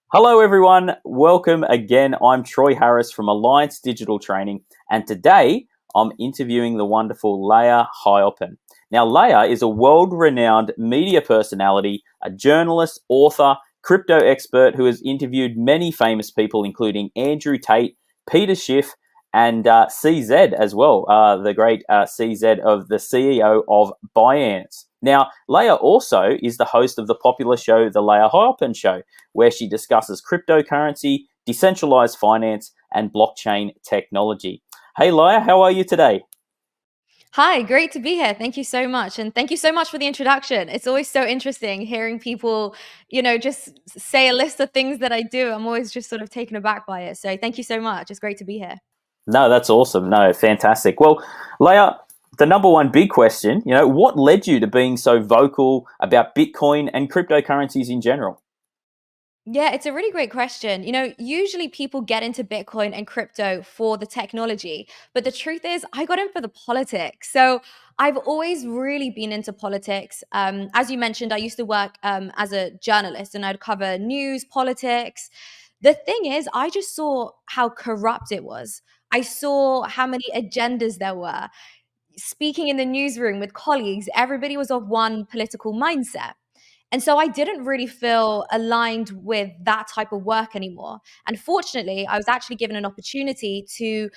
Hello, everyone. Welcome again. I'm Troy Harris from Alliance Digital Training, and today I'm interviewing the wonderful Layah Heilpern. Now, Layah is a world-renowned media personality, a journalist, author, crypto expert who has interviewed many famous people, including Andrew Tate, Peter Schiff, and CZ as well, the great CZ of the CEO of Binance. Now, Layah also is the host of the popular show, The Layah Heilpern Show, where she discusses cryptocurrency, decentralized finance, and blockchain technology. Hey, Layah, how are you today? Hi, great to be here. Thank you so much. And thank you so much for the introduction. It's always so interesting hearing people, just say a list of things that I do. I'm always just sort of taken aback by it. So thank you so much. It's great to be here. No, that's awesome. No, fantastic. Well, Layah, the number one big question, what led you to being so vocal about Bitcoin and cryptocurrencies in general? Yeah, it's a really great question. Usually people get into Bitcoin and crypto for the technology, but the truth is, I got in for the politics. So I've always really been into politics. As you mentioned, I used to work as a journalist and I'd cover news, politics. The thing is, I just saw how corrupt it was. I saw how many agendas there were. Speaking in the newsroom with colleagues, everybody was of one political mindset. And so I didn't really feel aligned with that type of work anymore. And fortunately, I was actually given an opportunity to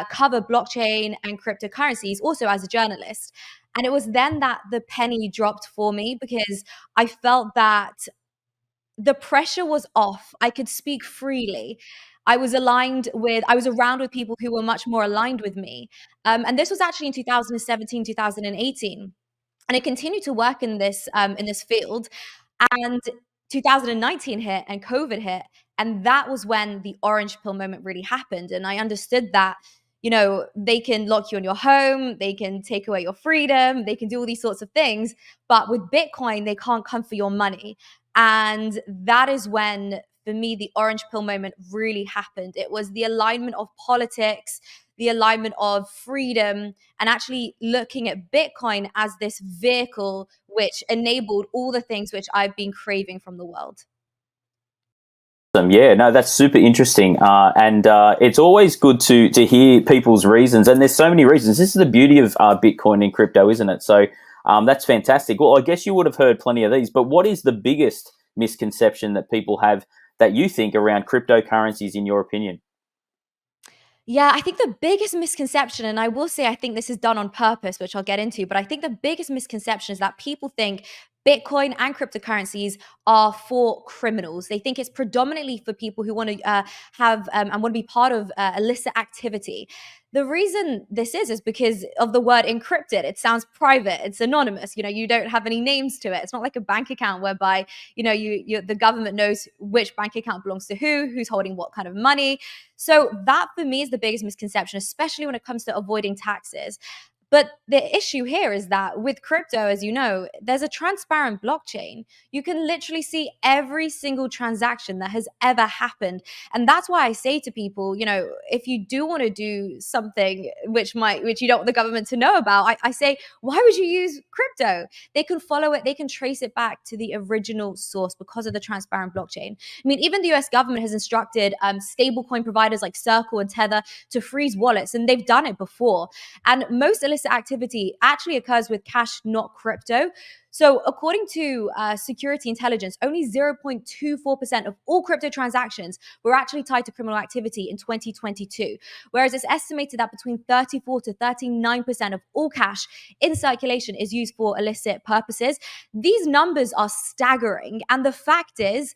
cover blockchain and cryptocurrencies also as a journalist. And it was then that the penny dropped for me because I felt that the pressure was off. I could speak freely. I was around with people who were much more aligned with me. And this was actually in 2017, 2018. And I continued to work in this field. And 2019 hit and COVID hit. And that was when the orange pill moment really happened. And I understood that, they can lock you in your home, they can take away your freedom, they can do all these sorts of things. But with Bitcoin, they can't come for your money. And that is when, for me, the orange pill moment really happened. It was the alignment of politics, the alignment of freedom, and actually looking at Bitcoin as this vehicle which enabled all the things which I've been craving from the world. Yeah, no, that's super interesting, and it's always good to hear people's reasons. And there's so many reasons. This is the beauty of Bitcoin and crypto, isn't it? So that's fantastic. Well, I guess you would have heard plenty of these, but what is the biggest misconception that people have that you think around cryptocurrencies, in your opinion? Yeah, I think the biggest misconception, and I will say I think this is done on purpose, which I'll get into, but I think the biggest misconception is that people think Bitcoin and cryptocurrencies are for criminals. They think it's predominantly for people who want to have and want to be part of illicit activity. The reason this is because of the word encrypted. It sounds private. It's anonymous. You don't have any names to it. It's not like a bank account whereby the government knows which bank account belongs to who's holding what kind of money. So that for me is the biggest misconception, especially when it comes to avoiding taxes. But the issue here is that with crypto, as you know, there's a transparent blockchain. You can literally see every single transaction that has ever happened. And that's why I say to people, if you do want to do something which you don't want the government to know about, I say, why would you use crypto? They can follow it, they can trace it back to the original source because of the transparent blockchain. I mean, even the US government has instructed stablecoin providers like Circle and Tether to freeze wallets, and they've done it before. And most illicit activity actually occurs with cash, not crypto. So, according to security intelligence, only 0.24% of all crypto transactions were actually tied to criminal activity in 2022, whereas it's estimated that between 34 to 39% of all cash in circulation is used for illicit purposes. These numbers are staggering. And the fact is,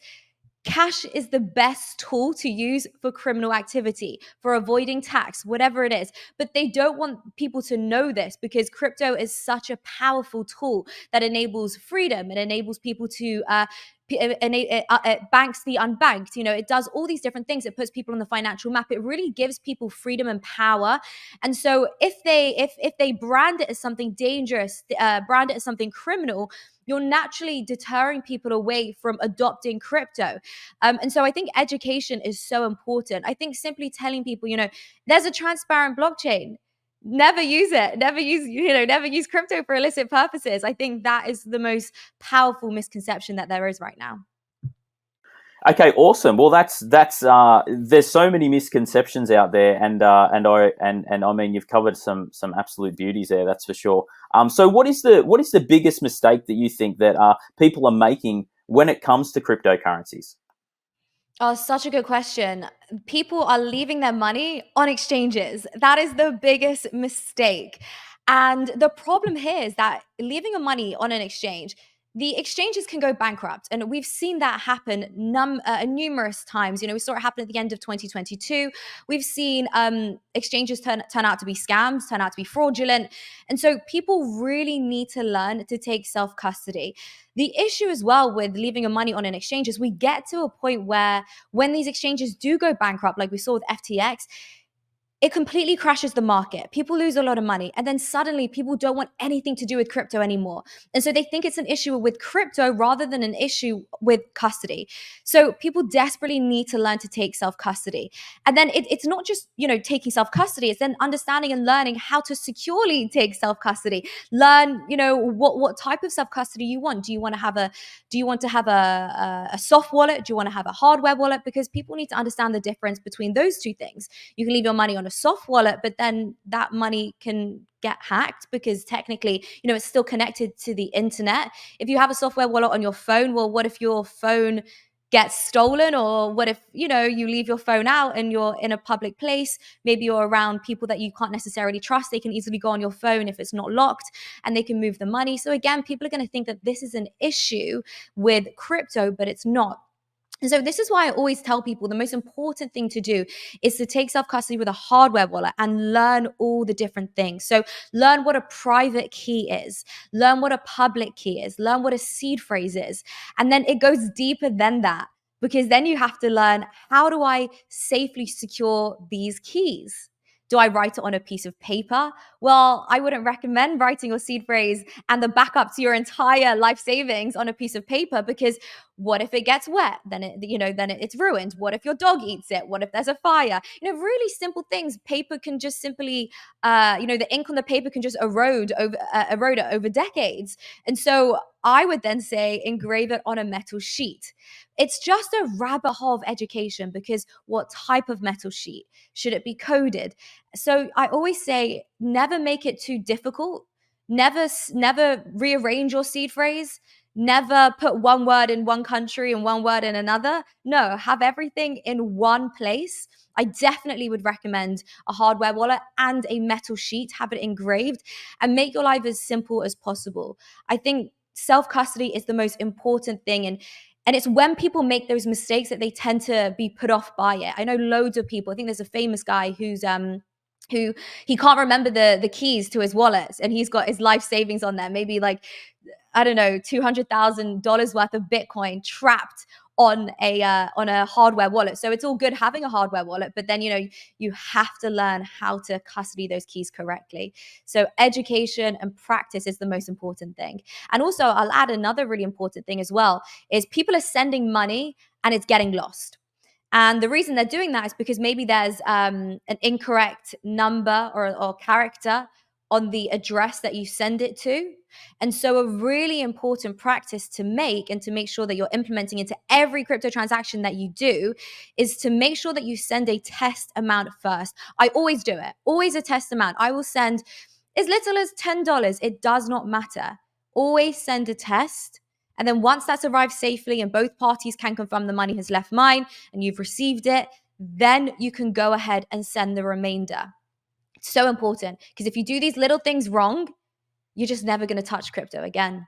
cash is the best tool to use for criminal activity, for avoiding tax, whatever it is. But they don't want people to know this because crypto is such a powerful tool that enables freedom. It enables people to it banks the unbanked. It does all these different things. It puts people on the financial map. It really gives people freedom and power. And so if they brand it as something dangerous, brand it as something criminal, you're naturally deterring people away from adopting crypto. And so I think education is so important. I think simply telling people, there's a transparent blockchain. Never use it. Never use crypto for illicit purposes. I think that is the most powerful misconception that there is right now. Okay, awesome. Well, that's there's so many misconceptions out there, and I mean you've covered some absolute beauties there. That's for sure. So what is the biggest mistake that you think that people are making when it comes to cryptocurrencies? Oh, such a good question. People are leaving their money on exchanges. That is the biggest mistake. And the problem here is that leaving your money on an exchange, the exchanges can go bankrupt. And we've seen that happen numerous times. We saw it happen at the end of 2022. We've seen exchanges turn out to be scams, turn out to be fraudulent. And so people really need to learn to take self custody. The issue as well with leaving your money on an exchange is we get to a point where when these exchanges do go bankrupt, like we saw with FTX, it completely crashes the market. People lose a lot of money. And then suddenly people don't want anything to do with crypto anymore. And so they think it's an issue with crypto rather than an issue with custody. So people desperately need to learn to take self-custody. And then it's not just, taking self-custody, it's then understanding and learning how to securely take self-custody. Learn, what type of self-custody you want. Do you want to have a soft wallet? Do you want to have a hardware wallet? Because people need to understand the difference between those two things. You can leave your money on a soft wallet, but then that money can get hacked because technically, it's still connected to the internet. If you have a software wallet on your phone, well, what if your phone gets stolen? Or what if, you leave your phone out and you're in a public place? Maybe you're around people that you can't necessarily trust. They can easily go on your phone if it's not locked and they can move the money. So again, people are going to think that this is an issue with crypto, but it's not. And so this is why I always tell people the most important thing to do is to take self-custody with a hardware wallet and learn all the different things. So learn what a private key is, learn what a public key is, learn what a seed phrase is. And then it goes deeper than that, because then you have to learn, how do I safely secure these keys? Do I write it on a piece of paper? Well, I wouldn't recommend writing your seed phrase and the backup to your entire life savings on a piece of paper, because what if it gets wet? Then it's ruined. What if your dog eats it? What if there's a fire? Really simple things. Paper can just simply, the ink on the paper can just erode over decades. And so I would then say engrave it on a metal sheet. It's just a rabbit hole of education, because what type of metal sheet? Should it be coded? So I always say, never make it too difficult. Never rearrange your seed phrase. Never put one word in one country and one word in another. No, have everything in one place. I definitely would recommend a hardware wallet and a metal sheet. Have it engraved and make your life as simple as possible. I think self-custody is the most important thing. And it's when people make those mistakes that they tend to be put off by it. I know loads of people. I think there's a famous guy who he can't remember the keys to his wallets, and he's got his life savings on there, maybe like, I don't know, $200,000 worth of Bitcoin trapped on a hardware wallet. So it's all good having a hardware wallet, but then you have to learn how to custody those keys correctly. So education and practice is the most important thing. And also, I'll add another really important thing as well, is people are sending money and it's getting lost. And the reason they're doing that is because maybe there's an incorrect number or character on the address that you send it to. And so a really important practice to make, and to make sure that you're implementing into every crypto transaction that you do, is to make sure that you send a test amount first. I always do it. Always a test amount. I will send as little as $10. It does not matter. Always send a test. And then once that's arrived safely and both parties can confirm the money has left mine and you've received it, then you can go ahead and send the remainder. It's so important, because if you do these little things wrong, you're just never going to touch crypto again.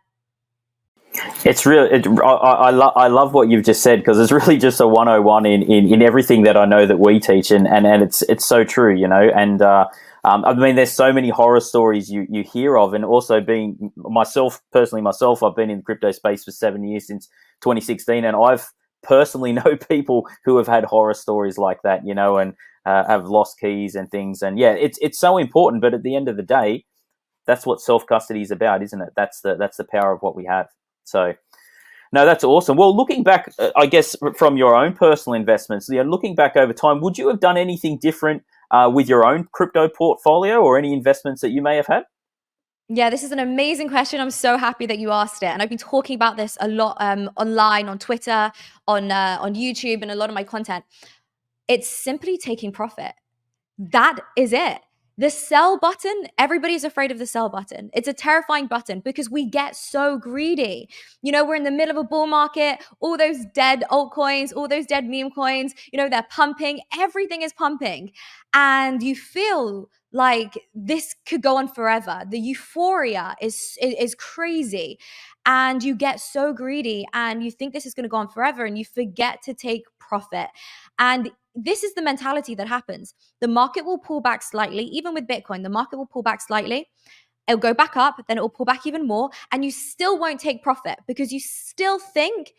It's real. I love what you've just said, because it's really just a 101 in everything that I know that we teach, and it's so true, And I mean, there's so many horror stories you hear of, and also being myself, I've been in the crypto space for 7 years, since 2016, and I've personally know people who have had horror stories like that, and have lost keys and things. And yeah, it's so important. But at the end of the day, that's what self-custody is about, isn't it? That's the power of what we have. So, no, that's awesome. Well, looking back, I guess from your own personal investments, looking back over time, would you have done anything different with your own crypto portfolio, or any investments that you may have had? Yeah, this is an amazing question. I'm so happy that you asked it. And I've been talking about this a lot online, on Twitter, on YouTube, and a lot of my content. It's simply taking profit. That is it. The sell button, everybody's afraid of the sell button. It's a terrifying button because we get so greedy. We're in the middle of a bull market, all those dead altcoins, all those dead meme coins, they're pumping, everything is pumping. And you feel like this could go on forever. The euphoria is crazy. And you get so greedy and you think this is going to go on forever and you forget to take profit. And this is the mentality that happens. The market will pull back slightly. Even with Bitcoin, the market will pull back slightly. It'll go back up, then it will pull back even more, and you still won't take profit because you still think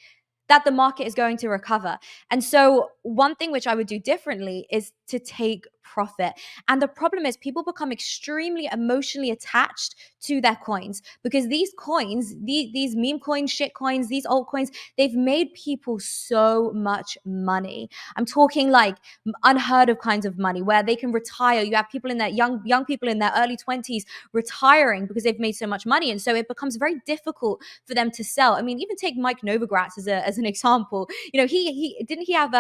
that the market is going to recover. And so one thing which I would do differently is to take profit. And the problem is people become extremely emotionally attached to their coins because these coins, these meme coins, shit coins, these altcoins, they've made people so much money. I'm talking like unheard of kinds of money where they can retire. You have people in their young people in their early 20s retiring because they've made so much money. And so it becomes very difficult for them to sell. I mean, even take Mike Novogratz as an example. He didn't he have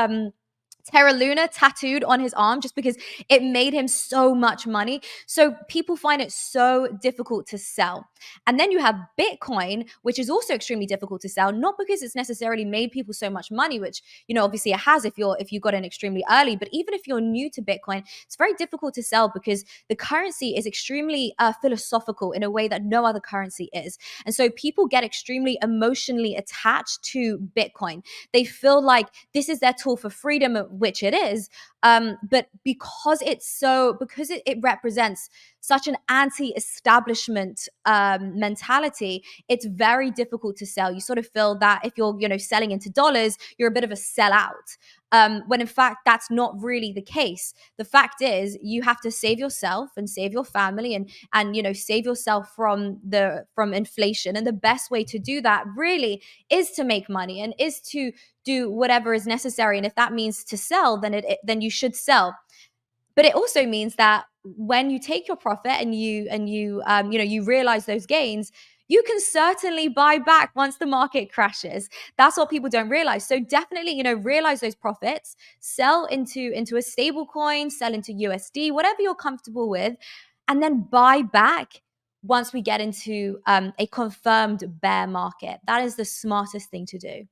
Terra Luna tattooed on his arm just because it made him so much money. So people find it so difficult to sell. And then you have Bitcoin, which is also extremely difficult to sell, not because it's necessarily made people so much money, which, obviously it has if you got in extremely early, but even if you're new to Bitcoin, it's very difficult to sell because the currency is extremely philosophical in a way that no other currency is. And so people get extremely emotionally attached to Bitcoin. They feel like this is their tool for freedom, which it is. But because it represents such an anti-establishment mentality, it's very difficult to sell. You sort of feel that if you're, selling into dollars, you're a bit of a sellout. When in fact that's not really the case. The fact is you have to save yourself and save your family and save yourself from inflation. And the best way to do that really is to make money and is to do whatever is necessary. And if that means to sell, then you should sell. But it also means that when you take your profit and you realize those gains, you can certainly buy back once the market crashes. That's what people don't realize. So definitely, realize those profits, sell into a stable coin, sell into USD, whatever you're comfortable with, and then buy back once we get into a confirmed bear market. That is the smartest thing to do.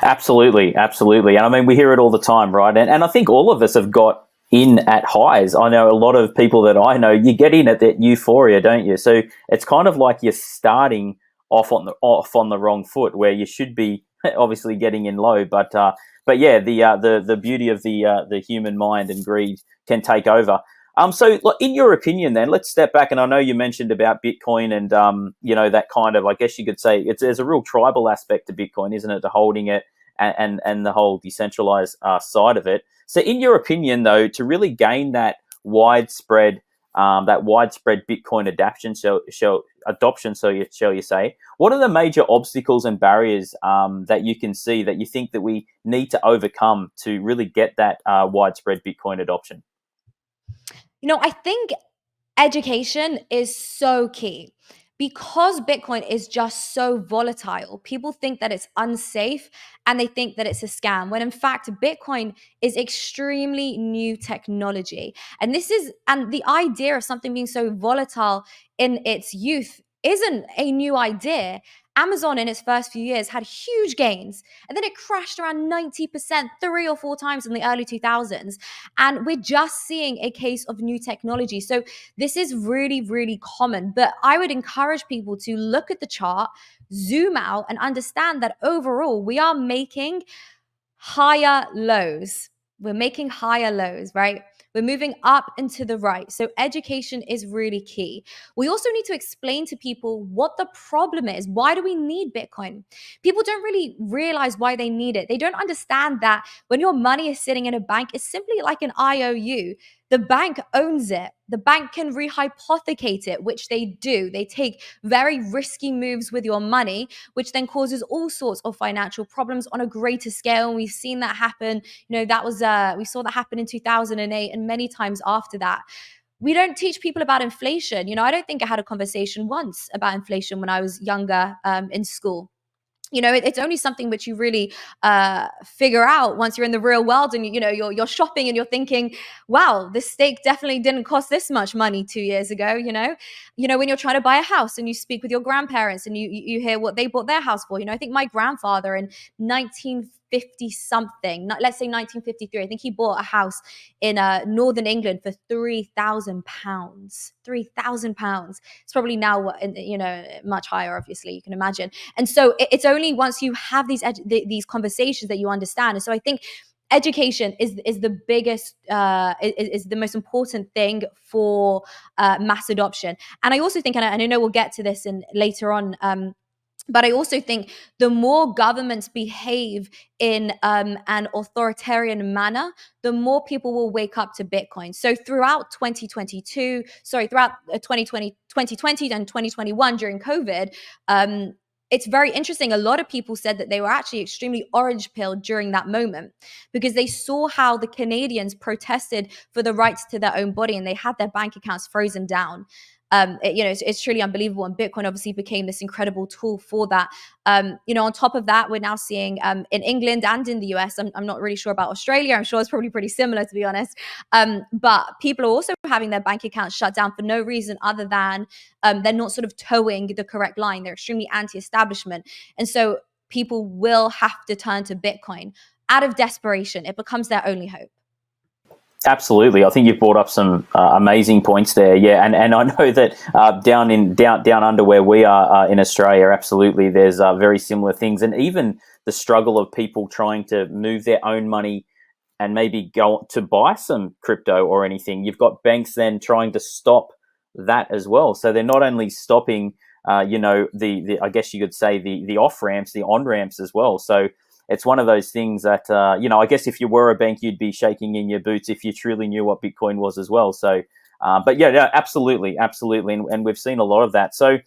Absolutely. And I mean, we hear it all the time, right? And I think all of us have got in at highs. I know a lot of people that I know, you get in at that euphoria, don't you? So it's kind of like you're starting off on the wrong foot where you should be obviously getting in low. But yeah, the beauty of the human mind and greed can take over. So in your opinion, then let's step back. And I know you mentioned about Bitcoin and that kind of, I guess you could say there's a real tribal aspect to Bitcoin, isn't it? To holding it and the whole decentralized side of it. So in your opinion, though, to really gain that widespread Bitcoin adoption, shall you say, what are the major obstacles and barriers that you can see that you think that we need to overcome to really get that widespread Bitcoin adoption? I think education is so key. Because Bitcoin is just so volatile, people think that it's unsafe and they think that it's a scam, when in fact, Bitcoin is extremely new technology. And the idea of something being so volatile in its youth isn't a new idea. Amazon in its first few years had huge gains and then it crashed around 90% 3 or 4 times in the early 2000s. And we're just seeing a case of new technology. So this is really, really common. But I would encourage people to look at the chart, zoom out, and understand that overall we are making higher lows. We're making higher lows, right? We're moving up and to the right. So education is really key. We also need to explain to people what the problem is. Why do we need Bitcoin? People don't really realize why they need it. They don't understand that when your money is sitting in a bank, it's simply like an IOU. The bank owns it. The bank can rehypothecate it, which they do. They take very risky moves with your money, which then causes all sorts of financial problems on a greater scale. And we've seen that happen. We saw that happen in 2008 and many times after that. We don't teach people about inflation. I don't think I had a conversation once about inflation when I was younger in school. It's only something which you really figure out once you're in the real world, and you're shopping and you're thinking, wow, this steak definitely didn't cost this much money 2 years ago. When you're trying to buy a house and you speak with your grandparents and you hear what they bought their house for. I think my grandfather in 1950 something, let's say 1953, I think he bought a house in northern England for £3,000. £3,000. It's probably now much higher, obviously, you can imagine. And so it's only once you have these conversations that you understand. And so I think education is the biggest, is the most important thing for mass adoption. And I also think, and I know we'll get to this later on, but I also think the more governments behave in an authoritarian manner, the more people will wake up to Bitcoin. So throughout 2020 and 2021 during COVID, it's very interesting. A lot of people said that they were actually extremely orange pilled during that moment because they saw how the Canadians protested for the rights to their own body and they had their bank accounts frozen down. It's truly unbelievable. And Bitcoin obviously became this incredible tool for that. On top of that, we're now seeing in England and in the US, I'm not really sure about Australia. I'm sure it's probably pretty similar, to be honest. But people are also having their bank accounts shut down for no reason other than they're not sort of towing the correct line. They're extremely anti-establishment. And so people will have to turn to Bitcoin out of desperation. It becomes their only hope. Absolutely, I think you've brought up some amazing points there. Yeah, and I know that down under where we are in Australia, absolutely, there's very similar things, and even the struggle of people trying to move their own money and maybe go to buy some crypto or anything. You've got banks then trying to stop that as well. So they're not only stopping, the I guess you could say the off ramps, the on ramps as well. So it's one of those things that, I guess if you were a bank, you'd be shaking in your boots if you truly knew what Bitcoin was as well. So, but yeah, absolutely. And we've seen a lot of that. So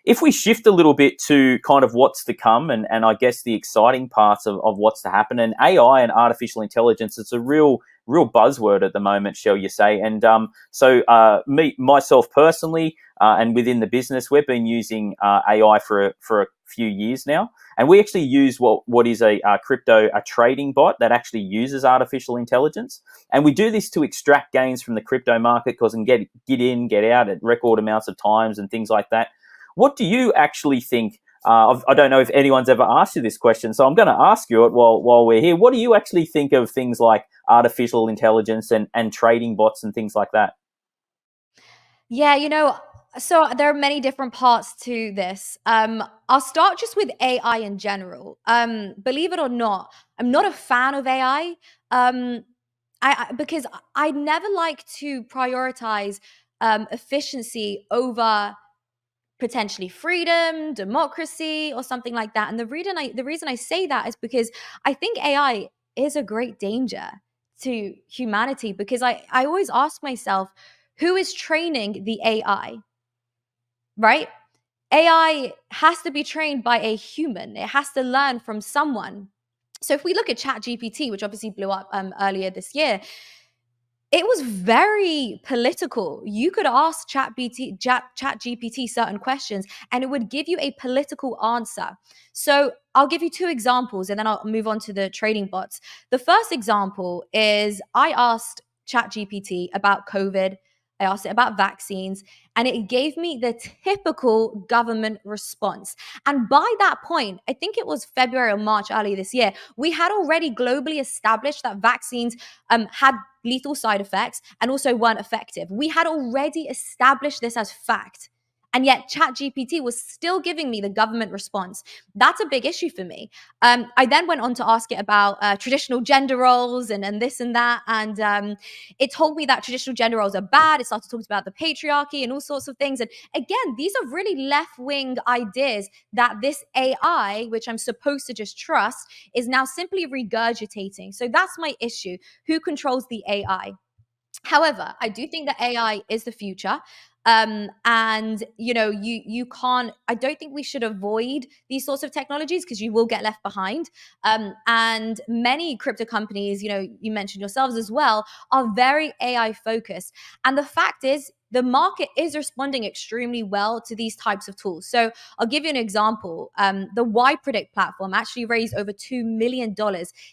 if we shift a little bit to kind of what's to come and I guess the exciting parts of what's to happen, and AI and artificial intelligence, it's a real buzzword at the moment, shall you say. And myself personally, and within the business, we've been using AI for a few years now. And we actually use what is a trading bot that actually uses artificial intelligence. And we do this to extract gains from the crypto market because and get in, get out at record amounts of times and things like that. What do you actually think? I don't know if anyone's ever asked you this question, so I'm going to ask you it while we're here. What do you actually think of things like artificial intelligence and trading bots and things like that? Yeah, so there are many different parts to this. I'll start just with AI in general. Believe it or not, I'm not a fan of AI. Because I never like to prioritize efficiency over potentially freedom, democracy, or something like that. And the reason I say that is because I think AI is a great danger to humanity, because I always ask myself, who is training the AI, right? AI has to be trained by a human. It has to learn from someone. So if we look at ChatGPT, which obviously blew up earlier this year, it was very political. You could ask ChatGPT certain questions and it would give you a political answer. So I'll give you two examples and then I'll move on to the trading bots. The first example is I asked ChatGPT about COVID. I asked it about vaccines, and it gave me the typical government response. And by that point, I think it was February or March earlier this year, we had already globally established that vaccines had lethal side effects and also weren't effective. We had already established this as fact. And yet ChatGPT was still giving me the government response. That's a big issue for me. I then went on to ask it about traditional gender roles and this and that. And it told me that traditional gender roles are bad. It started talking about the patriarchy and all sorts of things. And again, these are really left-wing ideas that this AI, which I'm supposed to just trust, is now simply regurgitating. So that's my issue. Who controls the AI? However, I do think that AI is the future. And you can't, I don't think we should avoid these sorts of technologies because you will get left behind. And many crypto companies, you mentioned yourselves as well, are very AI focused. And the fact is, the market is responding extremely well to these types of tools. So I'll give you an example. The YPredict platform actually raised over $2 million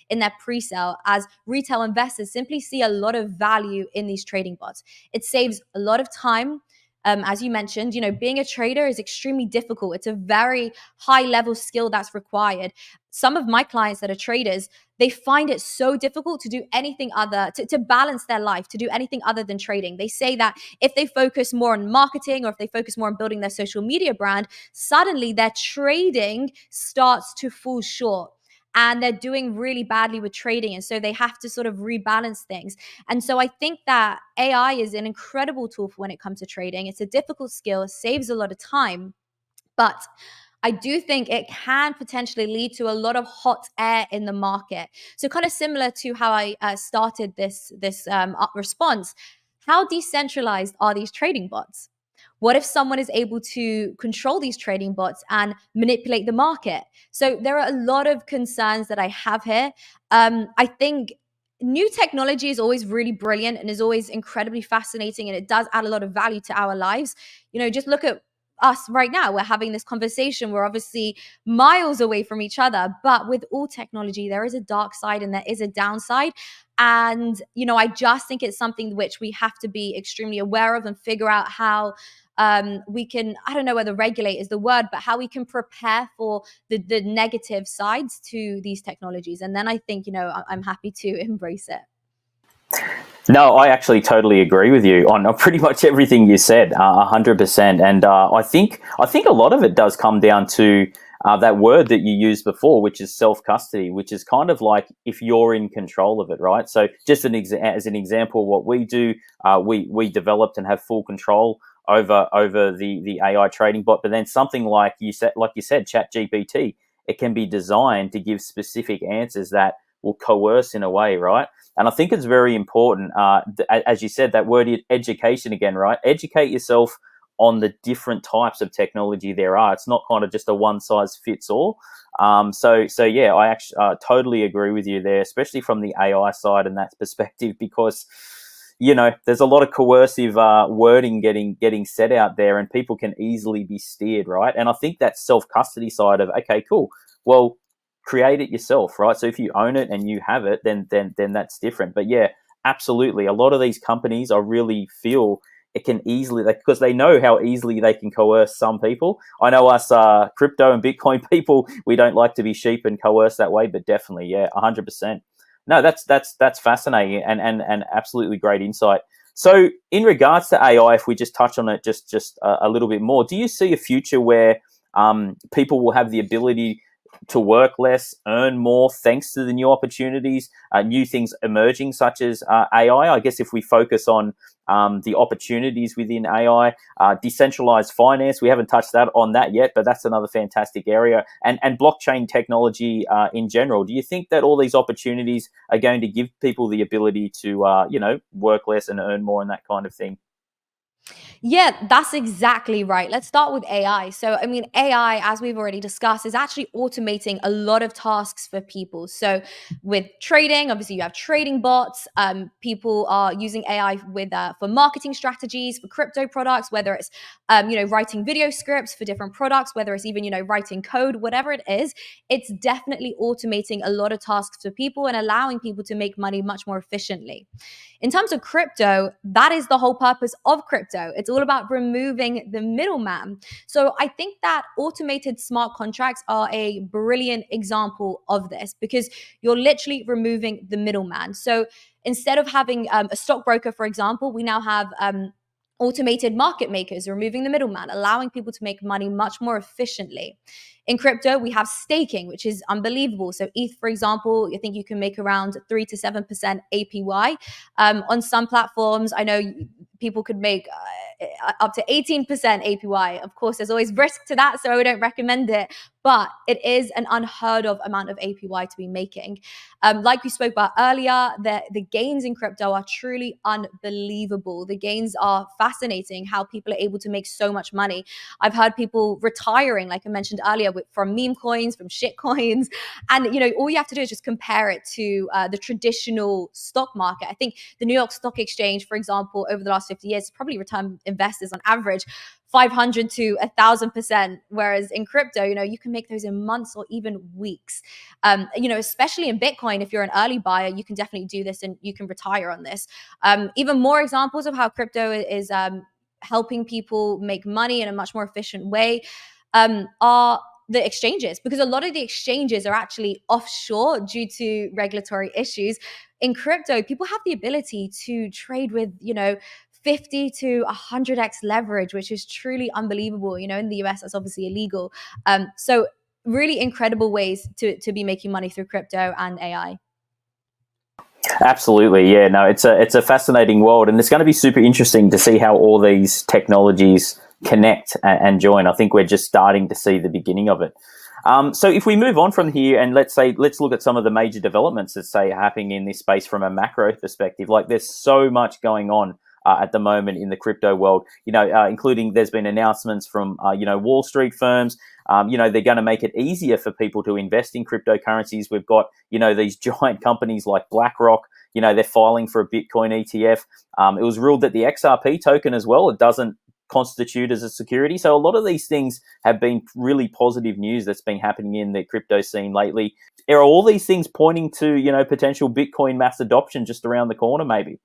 in their pre-sale, as retail investors simply see a lot of value in these trading bots. It saves a lot of time. As you mentioned, being a trader is extremely difficult. It's a very high level skill that's required. Some of my clients that are traders, they find it so difficult to do anything other, to balance their life, to do anything other than trading. They say that if they focus more on marketing or if they focus more on building their social media brand, suddenly their trading starts to fall short. And they're doing really badly with trading. And so they have to sort of rebalance things. And so I think that AI is an incredible tool for when it comes to trading. It's a difficult skill, it saves a lot of time. But I do think it can potentially lead to a lot of hot air in the market. So kind of similar to how I started this response. How decentralized are these trading bots? What if someone is able to control these trading bots and manipulate the market? So there are a lot of concerns that I have here. I think new technology is always really brilliant and is always incredibly fascinating, and it does add a lot of value to our lives. Just look at us right now. We're having this conversation. We're obviously miles away from each other, but with all technology, there is a dark side and there is a downside. And, I just think it's something which we have to be extremely aware of and figure out how we can, I don't know whether regulate is the word, but how we can prepare for the negative sides to these technologies. And then I think, I'm happy to embrace it. No, I actually totally agree with you on pretty much everything you said, 100%. And I think a lot of it does come down to that word that you used before, which is self-custody, which is kind of like if you're in control of it, right? So just as an example, what we do, we developed and have full control over the AI trading bot. But then something like you said, ChatGPT, it can be designed to give specific answers that will coerce in a way, right? And I think it's very important, as you said, that word education again, right? Educate yourself on the different types of technology there are. It's not kind of just a one size fits all. So yeah, I actually totally agree with you there, especially from the AI side and that perspective, because there's a lot of coercive wording getting set out there, and people can easily be steered, right? And I think that self-custody side of, okay, cool, well, create it yourself, right? So if you own it and you have it, then that's different. But yeah, absolutely, a lot of these companies, I really feel it can easily, because they know how easily they can coerce some people. I know us crypto and Bitcoin people, we don't like to be sheep and coerce that way, but definitely, yeah, 100%. No, that's fascinating and absolutely great insight. So in regards to AI, if we just touch on it just a little bit more, do you see a future where people will have the ability to work less, earn more, thanks to the new opportunities, new things emerging, such as AI? I guess if we focus on the opportunities within AI, decentralized finance, we haven't touched on that yet, but that's another fantastic area, and blockchain technology in general. Do you think that all these opportunities are going to give people the ability to work less and earn more and that kind of thing? Yeah, that's exactly right. Let's start with AI. So, I mean, AI, as we've already discussed, is actually automating a lot of tasks for people. So, with trading, obviously, you have trading bots. People are using AI for marketing strategies, for crypto products, whether it's writing video scripts for different products, whether it's even writing code, whatever it is. It's definitely automating a lot of tasks for people and allowing people to make money much more efficiently. In terms of crypto, that is the whole purpose of crypto. It's all about removing the middleman. So I think that automated smart contracts are a brilliant example of this, because you're literally removing the middleman. So instead of having a stockbroker, for example, we now have automated market makers, removing the middleman, allowing people to make money much more efficiently. In crypto, we have staking, which is unbelievable. So ETH, for example, I think you can make around 3 to 7% APY. On some platforms, I know people could make up to 18% APY. Of course, there's always risk to that, so I don't recommend it. But it is an unheard of amount of APY to be making. Like we spoke about earlier, the gains in crypto are truly unbelievable. The gains are fascinating, how people are able to make so much money. I've heard people retiring, like I mentioned earlier, from meme coins, from shit coins. And, all you have to do is just compare it to the traditional stock market. I think the New York Stock Exchange, for example, over the last 50 years, has probably returned investors on average 500 to 1,000%. Whereas in crypto, you can make those in months or even weeks. Especially in Bitcoin, if you're an early buyer, you can definitely do this and you can retire on this. Even more examples of how crypto is helping people make money in a much more efficient way are the exchanges, because a lot of the exchanges are actually offshore due to regulatory issues. In crypto, people have the ability to trade with, 50 to 100x leverage, which is truly unbelievable. In the US, that's obviously illegal. So really incredible ways to be making money through crypto and AI. Absolutely, yeah. No, it's a fascinating world, and it's going to be super interesting to see how all these technologies connect and join. I think we're just starting to see the beginning of it. So if we move on from here and let's look at some of the major developments that are happening in this space from a macro perspective. Like, there's so much going on at the moment in the crypto world, including there's been announcements from, Wall Street firms. They're going to make it easier for people to invest in cryptocurrencies. We've got, these giant companies like BlackRock, they're filing for a Bitcoin ETF. It was ruled that the XRP token as well, it doesn't constitute as a security. So a lot of these things have been really positive news that's been happening in the crypto scene lately. Are all these things pointing to, potential Bitcoin mass adoption just around the corner, maybe?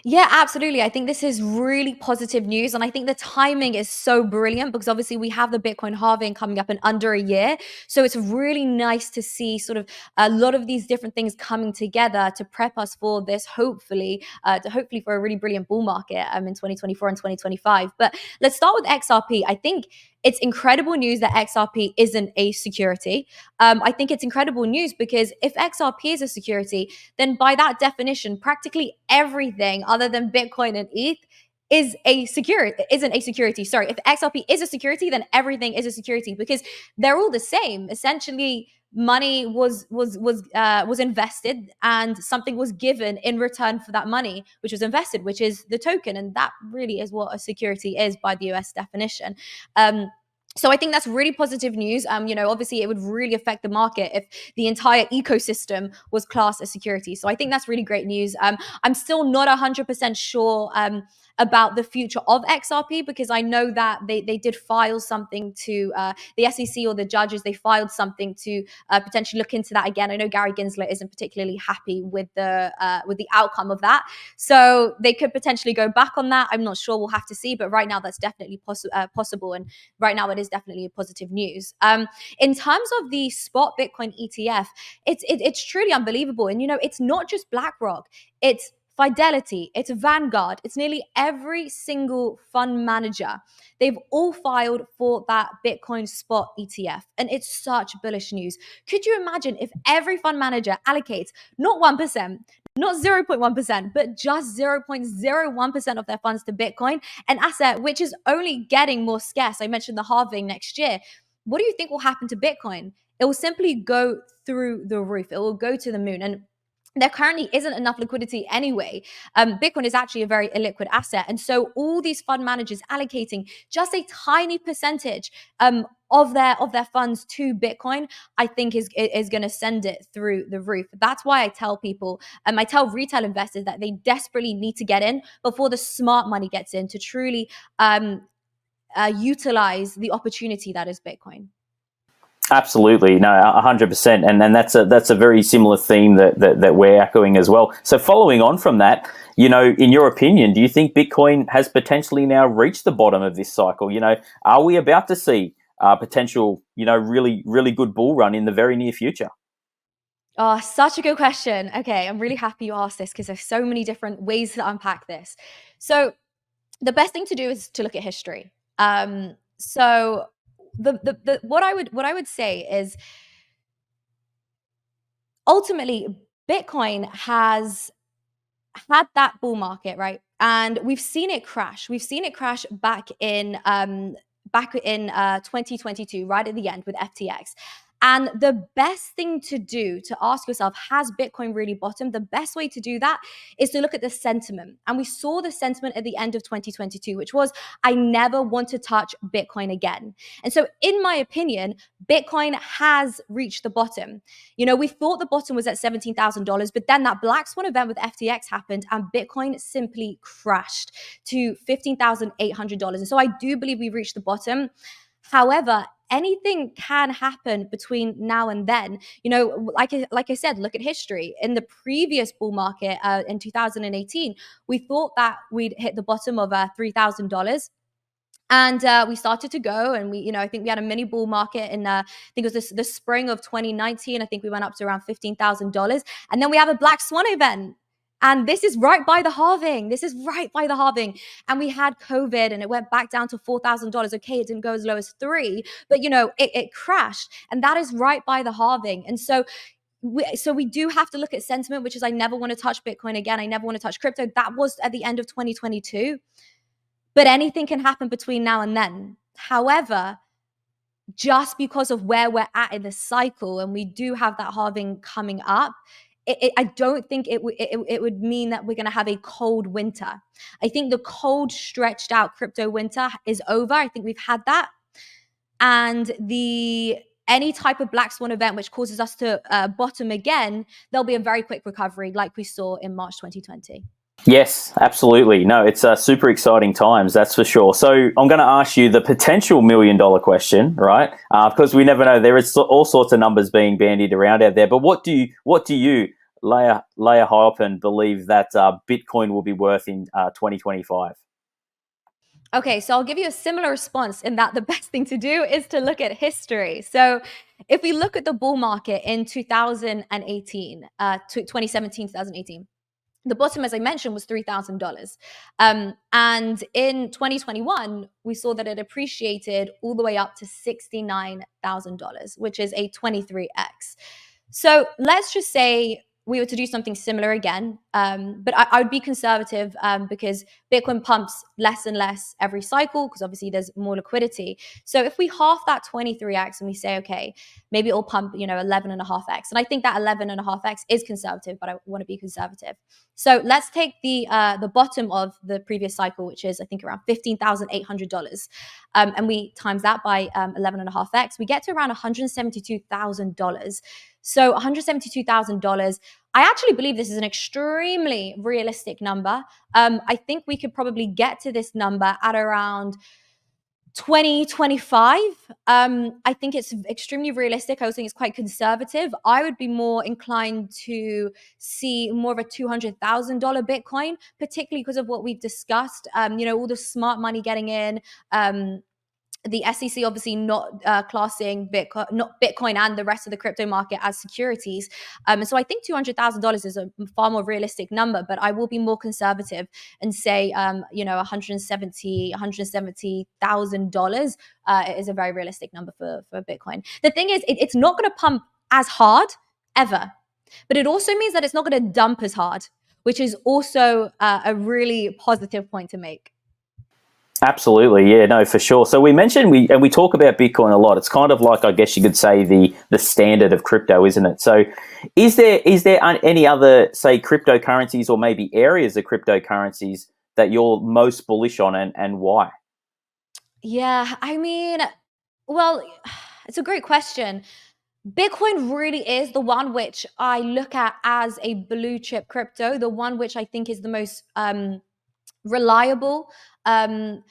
Yeah, absolutely. I think this is really positive news. And I think the timing is so brilliant because obviously we have the Bitcoin halving coming up in under a year. So it's really nice to see sort of a lot of these different things coming together to prep us for this, hopefully for a really brilliant bull market in 2024 and 2025. But let's start with XRP. I think it's incredible news that XRP isn't a security. I think it's incredible news because if XRP is a security, then by that definition, practically everything other than Bitcoin and ETH isn't a security. Sorry, if XRP is a security, then everything is a security because they're all the same. Essentially, money was invested and something was given in return for that money, which was invested, which is the token, and that really is what a security is by the US definition. So I think that's really positive news. Obviously it would really affect the market if the entire ecosystem was classed as security. So I think that's really great news. I'm still not 100% sure about the future of XRP because I know that they did file something to the SEC or the judges. They filed something to potentially look into that again. I know Gary Gensler isn't particularly happy with the outcome of that. So they could potentially go back on that. I'm not sure. We'll have to see. But right now that's definitely possible. And right now it is definitely positive news. In terms of the spot Bitcoin ETF, it's truly unbelievable. And, it's not just BlackRock. It's Fidelity, it's Vanguard, it's nearly every single fund manager. They've all filed for that Bitcoin spot ETF. And it's such bullish news. Could you imagine if every fund manager allocates not 1%, not 0.1%, but just 0.01% of their funds to Bitcoin, an asset which is only getting more scarce? I mentioned the halving next year. What do you think will happen to Bitcoin? It will simply go through the roof. It will go to the moon. And there currently isn't enough liquidity anyway. Bitcoin is actually a very illiquid asset. And so all these fund managers allocating just a tiny percentage of their funds to Bitcoin, I think is going to send it through the roof. That's why I tell people, I tell retail investors that they desperately need to get in before the smart money gets in to truly utilize the opportunity that is Bitcoin. Absolutely, no, 100%, and that's a very similar theme that we're echoing as well. So, following on from that, in your opinion, do you think Bitcoin has potentially now reached the bottom of this cycle? Are we about to see potential, really really good bull run in the very near future? Oh, such a good question. Okay, I'm really happy you asked this because there's so many different ways to unpack this. So, the best thing to do is to look at history. So what I would say is ultimately Bitcoin has had that bull market, right? And we've seen it crash. We've seen it crash back in 2022, right at the end with FTX. And the best thing to do to ask yourself, has Bitcoin really bottomed? The best way to do that is to look at the sentiment. And we saw the sentiment at the end of 2022, which was, I never want to touch Bitcoin again. And so, in my opinion, Bitcoin has reached the bottom. We thought the bottom was at $17,000, but then that Black Swan event with FTX happened and Bitcoin simply crashed to $15,800. And so I do believe we've reached the bottom. However, anything can happen between now and then. Like I said, look at history. In the previous bull market in 2018, we thought that we'd hit the bottom of $3,000. And we started to go, and I think we had a mini bull market in, I think it was the spring of 2019. I think we went up to around $15,000, and then we have a Black Swan event. And this is right by the halving. And we had COVID and it went back down to $4,000. Okay, it didn't go as low as $3,000, but it crashed. And that is right by the halving. And so we do have to look at sentiment, which is, I never want to touch Bitcoin again. I never want to touch crypto. That was at the end of 2022. But anything can happen between now and then. However, just because of where we're at in the cycle, and we do have that halving coming up, I don't think it would mean that we're going to have a cold winter. I think the cold, stretched out crypto winter is over. I think we've had that. And any type of Black Swan event which causes us to bottom again, there'll be a very quick recovery like we saw in March 2020. Yes, absolutely. No, it's super exciting times, that's for sure. So I'm going to ask you the potential $1 million question, right? Because we never know. There is all sorts of numbers being bandied around out there. But what do you, Layah Heilpern, believe that Bitcoin will be worth in 2025? Okay, so I'll give you a similar response in that the best thing to do is to look at history. So if we look at the bull market in 2018, 2017, 2018, the bottom, as I mentioned, was $3,000. And in 2021, we saw that it appreciated all the way up to $69,000, which is a 23x. So let's just say we were to do something similar again, but I would be conservative because Bitcoin pumps less and less every cycle because obviously there's more liquidity. So if we half that 23x and we say, okay, maybe it'll pump 11.5x, and I think that 11.5x is conservative, but I want to be conservative. So let's take the bottom of the previous cycle, which is I think around $15,800, and we times that by 11.5x, we get to around $172,000. So $172,000. I actually believe this is an extremely realistic number. I think we could probably get to this number at around 2025. I think it's extremely realistic. I also think it's quite conservative. I would be more inclined to see more of a $200,000 Bitcoin, particularly because of what we've discussed. All the smart money getting in. The SEC obviously not classing Bitcoin and the rest of the crypto market as securities. So I think $200,000 is a far more realistic number, but I will be more conservative and say, $170,000 is a very realistic number for Bitcoin. The thing is, it's not going to pump as hard ever, but it also means that it's not going to dump as hard, which is also a really positive point to make. Absolutely, yeah, no, for sure. So we mentioned we talk about Bitcoin a lot. It's kind of like, I guess you could say, the standard of crypto, isn't it? So is there any other, say, cryptocurrencies or maybe areas of cryptocurrencies that you're most bullish on, and why? Yeah, I mean, well, it's a great question. Bitcoin really is the one which I look at as a blue chip crypto, the one which I think is the most reliable. And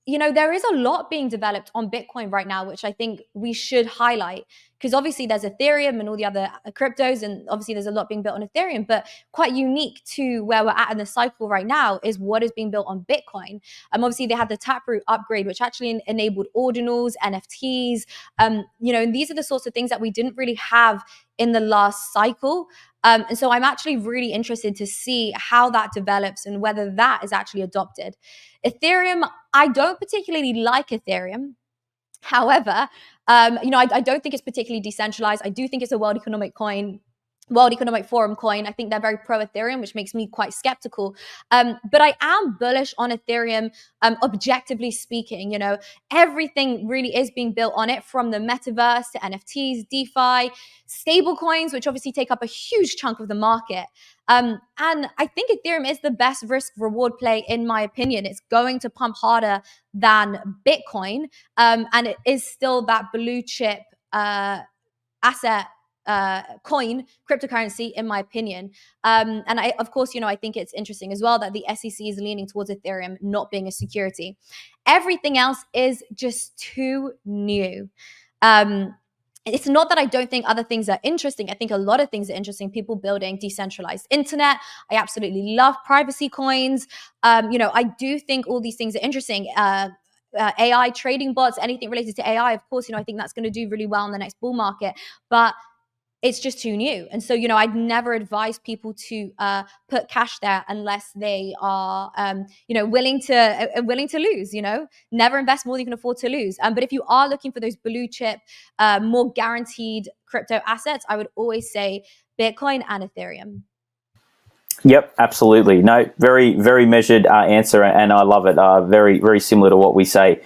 there is a lot being developed on Bitcoin right now, which I think we should highlight, because obviously there's Ethereum and all the other cryptos, and obviously there's a lot being built on Ethereum, but quite unique to where we're at in the cycle right now is what is being built on Bitcoin. Obviously they had the Taproot upgrade, which actually enabled ordinals, NFTs, and these are the sorts of things that we didn't really have in the last cycle. And so I'm actually really interested to see how that develops and whether that is actually adopted. Ethereum, I don't particularly like Ethereum. However, I don't think it's particularly decentralized. I do think it's a World Economic Coin. World Economic Forum coin. I think they're very pro Ethereum, which makes me quite skeptical. But I am bullish on Ethereum, objectively speaking. Everything really is being built on it, from the metaverse to NFTs, DeFi, stable coins, which obviously take up a huge chunk of the market. And I think Ethereum is the best risk reward play, in my opinion. It's going to pump harder than Bitcoin. And it is still that blue chip asset, coin, cryptocurrency, in my opinion. And of course, I think it's interesting as well that the SEC is leaning towards Ethereum not being a security. Everything else is just too new. It's not that I don't think other things are interesting. I think a lot of things are interesting. People building decentralized internet. I absolutely love privacy coins. I do think all these things are interesting. AI trading bots, anything related to AI, of course, I think that's going to do really well in the next bull market. But it's just too new. And so, I'd never advise people to put cash there unless they are, willing to lose. Never invest more than you can afford to lose. But if you are looking for those blue chip, more guaranteed crypto assets, I would always say Bitcoin and Ethereum. Yep, absolutely. No, very, very measured answer, and I love it. Very, very similar to what we say.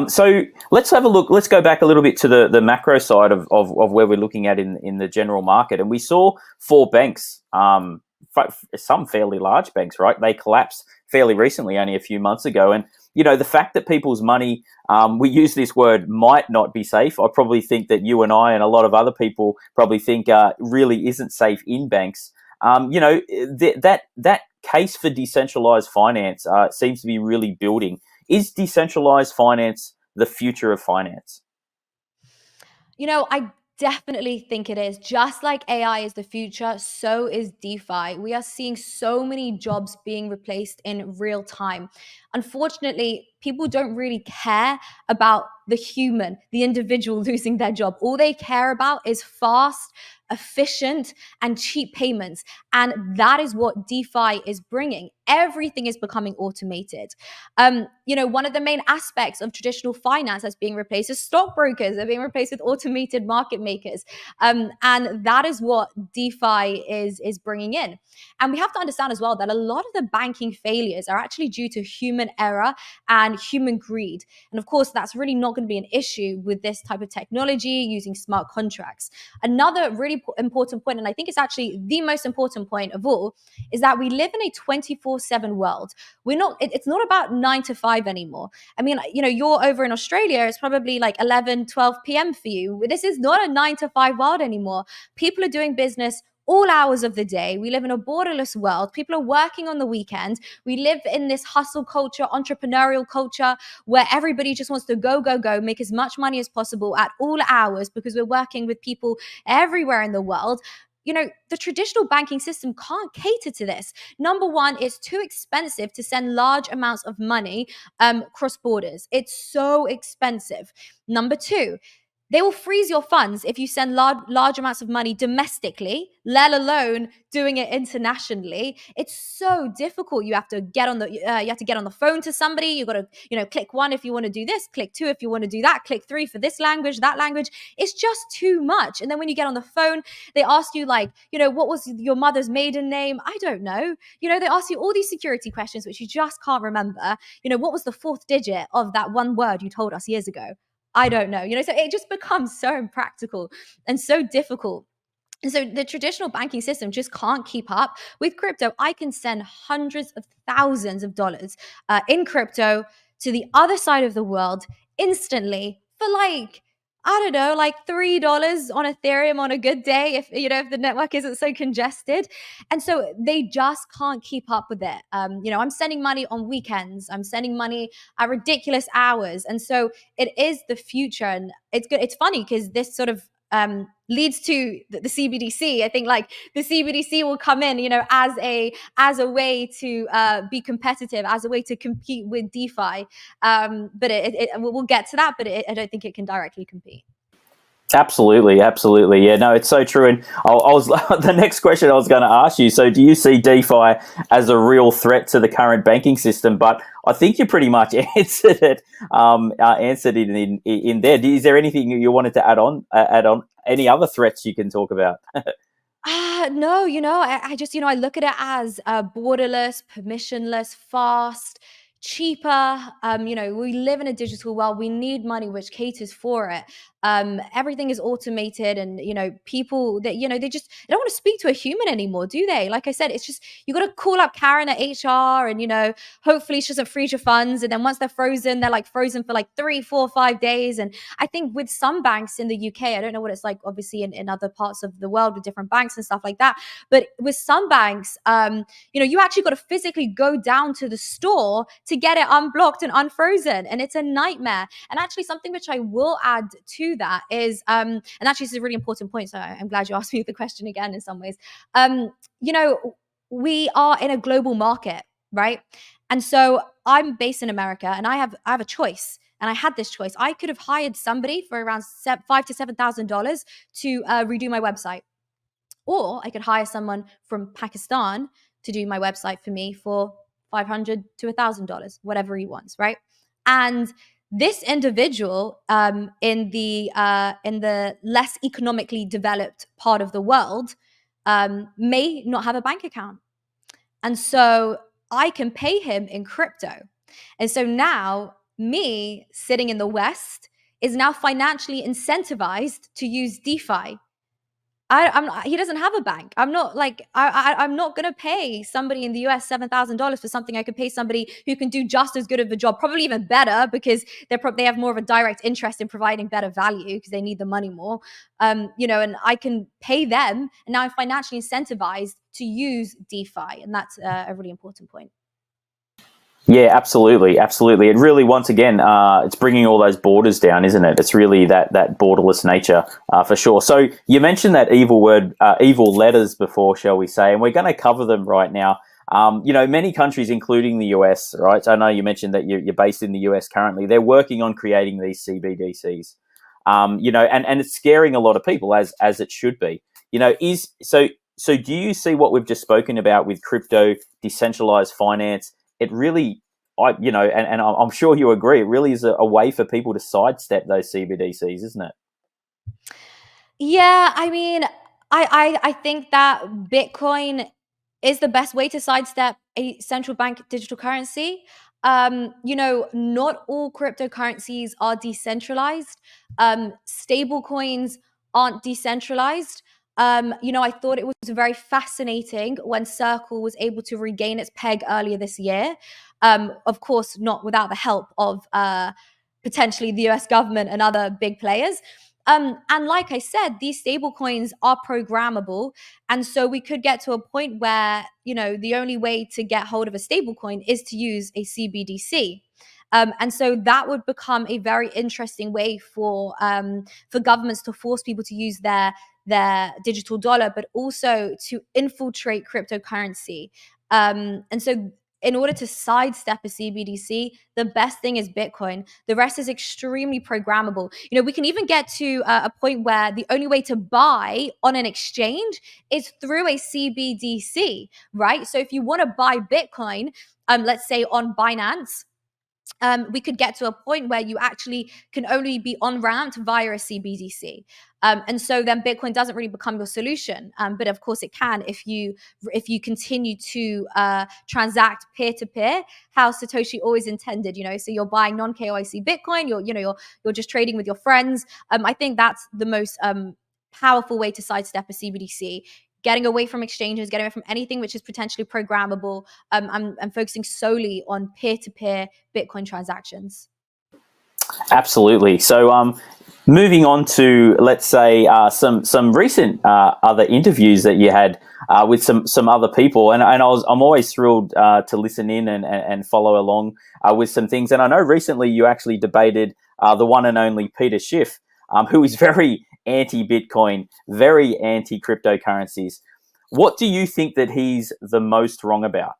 So let's have a look. Let's go back a little bit to the macro side of where we're looking at in the general market. And we saw 4 banks, some fairly large banks, right? They collapsed fairly recently, only a few months ago. And, the fact that people's money, we use this word, might not be safe. I probably think that you and I and a lot of other people probably think really isn't safe in banks. That case for decentralized finance seems to be really building. Is decentralized finance the future of finance? I definitely think it is. Just like AI is the future, so is DeFi. We are seeing so many jobs being replaced in real time. Unfortunately, people don't really care about the human, the individual losing their job. All they care about is fast, efficient, and cheap payments. And that is what DeFi is bringing. Everything is becoming automated. One of the main aspects of traditional finance that's being replaced is stockbrokers. They're being replaced with automated market makers. And that is what DeFi is bringing in. And we have to understand as well that a lot of the banking failures are actually due to human error and human greed. And of course, that's really not going to be an issue with this type of technology using smart contracts. Another really important point, and I think it's actually the most important point of all, is that we live in a 24/7 world. It's not about 9 to 5 anymore. I mean, you're over in Australia, it's probably like 11, 12 p.m. for you. This is not a 9 to 5 world anymore. People are doing business all hours of the day. We live in a borderless world. People are working on the weekend. We live in this hustle culture, entrepreneurial culture, where everybody just wants to go, go, go, make as much money as possible at all hours because we're working with people everywhere in the world. The traditional banking system can't cater to this. Number one, it's too expensive to send large amounts of money cross borders. It's so expensive. Number two, they will freeze your funds if you send large amounts of money domestically, let alone doing it internationally. It's so difficult. You have to get on the phone to somebody. You got to click 1 if you want to do this, click 2 if you want to do that, click 3 for this language, that language. It's just too much. And then when you get on the phone, they ask you what was your mother's maiden name? I don't know. They ask you all these security questions which you just can't remember. What was the 4th digit of that one word you told us years ago? I don't know, so it just becomes so impractical and so difficult. And so the traditional banking system just can't keep up with crypto. I can send hundreds of thousands of dollars in crypto to the other side of the world instantly for I don't know, $3 on Ethereum on a good day if the network isn't so congested. And so they just can't keep up with it. I'm sending money on weekends. I'm sending money at ridiculous hours. And so it is the future. And it's good. It's funny because this sort of leads to the CBDC. I think the CBDC will come in, as a way to be competitive, as a way to compete with DeFi. But we'll get to that. But I don't think it can directly compete. Absolutely. Yeah, no, it's so true. And I was the next question I was going to ask you. So, do you see DeFi as a real threat to the current banking system? But I think you pretty much answered it. Answered it in there. Is there anything you wanted to add on? Any other threats you can talk about? No, I just, I look at it as borderless, permissionless, fast, cheaper. We live in a digital world. We need money which caters for it. Everything is automated, and people that they don't want to speak to a human anymore, do they? Like I said, it's just you got to call up Karen at HR, and hopefully she doesn't freeze your funds, and then once they're frozen, they're like frozen for like 3, 4, 5 days. And I think with some banks in the UK, I don't know what it's like, obviously, in other parts of the world with different banks and stuff like that. But with some banks, you actually got to physically go down to the store to get it unblocked and unfrozen. And it's a nightmare. And actually, something which I will add to that is, and actually, this is a really important point. So I'm glad you asked me the question again in some ways. We are in a global market, right? And so I'm based in America, and I have a choice. And I had this choice. I could have hired somebody for around $5,000 to $7,000 to redo my website, or I could hire someone from Pakistan to do my website for me for $500 to $1,000, whatever he wants, right? And this individual in the less economically developed part of the world may not have a bank account, and so I can pay him in crypto. And so now me sitting in the West is now financially incentivized to use DeFi. He doesn't have a bank. I'm not like, I'm not going to pay somebody in the US $7,000 for something I could pay somebody who can do just as good of a job, probably even better, because they have more of a direct interest in providing better value because they need the money more. And I can pay them, and now I'm financially incentivized to use DeFi. And that's a really important point. Yeah, absolutely, absolutely. It really, once again, it's bringing all those borders down, isn't it? It's really that borderless nature, for sure. So you mentioned that evil word, evil letters before, shall we say, and we're going to cover them right now. Many countries, including the US, right? So I know you mentioned that you're based in the US currently. They're working on creating these CBDCs, and it's scaring a lot of people, as it should be. So do you see what we've just spoken about with crypto, decentralized finance? It really, and I'm sure you agree, it really is a way for people to sidestep those CBDCs, isn't it? Yeah, I mean, I think that Bitcoin is the best way to sidestep a central bank digital currency. Not all cryptocurrencies are decentralized. Stable coins aren't decentralized. I thought it was very fascinating when Circle was able to regain its peg earlier this year. Of course, not without the help of potentially the US government and other big players. And like I said, these stable coins are programmable. And so we could get to a point where, the only way to get hold of a stable coin is to use a CBDC. And so that would become a very interesting way for governments to force people to use their digital dollar, but also to infiltrate cryptocurrency. And so in order to sidestep a CBDC, the best thing is Bitcoin. The rest is extremely programmable. We can even get to a point where the only way to buy on an exchange is through a CBDC, right? So if you want to buy Bitcoin, let's say on Binance, we could get to a point where you actually can only be on ramped via a CBDC. And so then Bitcoin doesn't really become your solution. But of course it can if you continue to transact peer to peer, how Satoshi always intended. So you're buying non KYC Bitcoin. You're just trading with your friends. I think that's the most powerful way to sidestep a CBDC. Getting away from exchanges, getting away from anything which is potentially programmable. I'm focusing solely on peer-to-peer Bitcoin transactions. Absolutely. So, moving on to, let's say, some recent other interviews that you had with some other people, and I'm always thrilled to listen in and follow along with some things. And I know recently you actually debated the one and only Peter Schiff, who is very anti-Bitcoin, very anti-cryptocurrencies. What do you think that he's the most wrong about?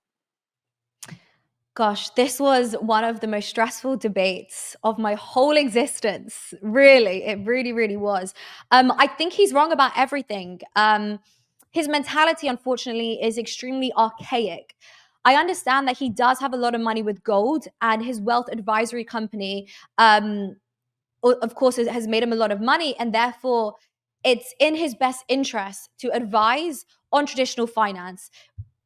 Gosh, this was one of the most stressful debates of my whole existence. Really, it really, really was. I think he's wrong about everything. His mentality, unfortunately, is extremely archaic. I understand that he does have a lot of money with gold, and his wealth advisory company, of course, has made him a lot of money, and therefore it's in his best interest to advise on traditional finance.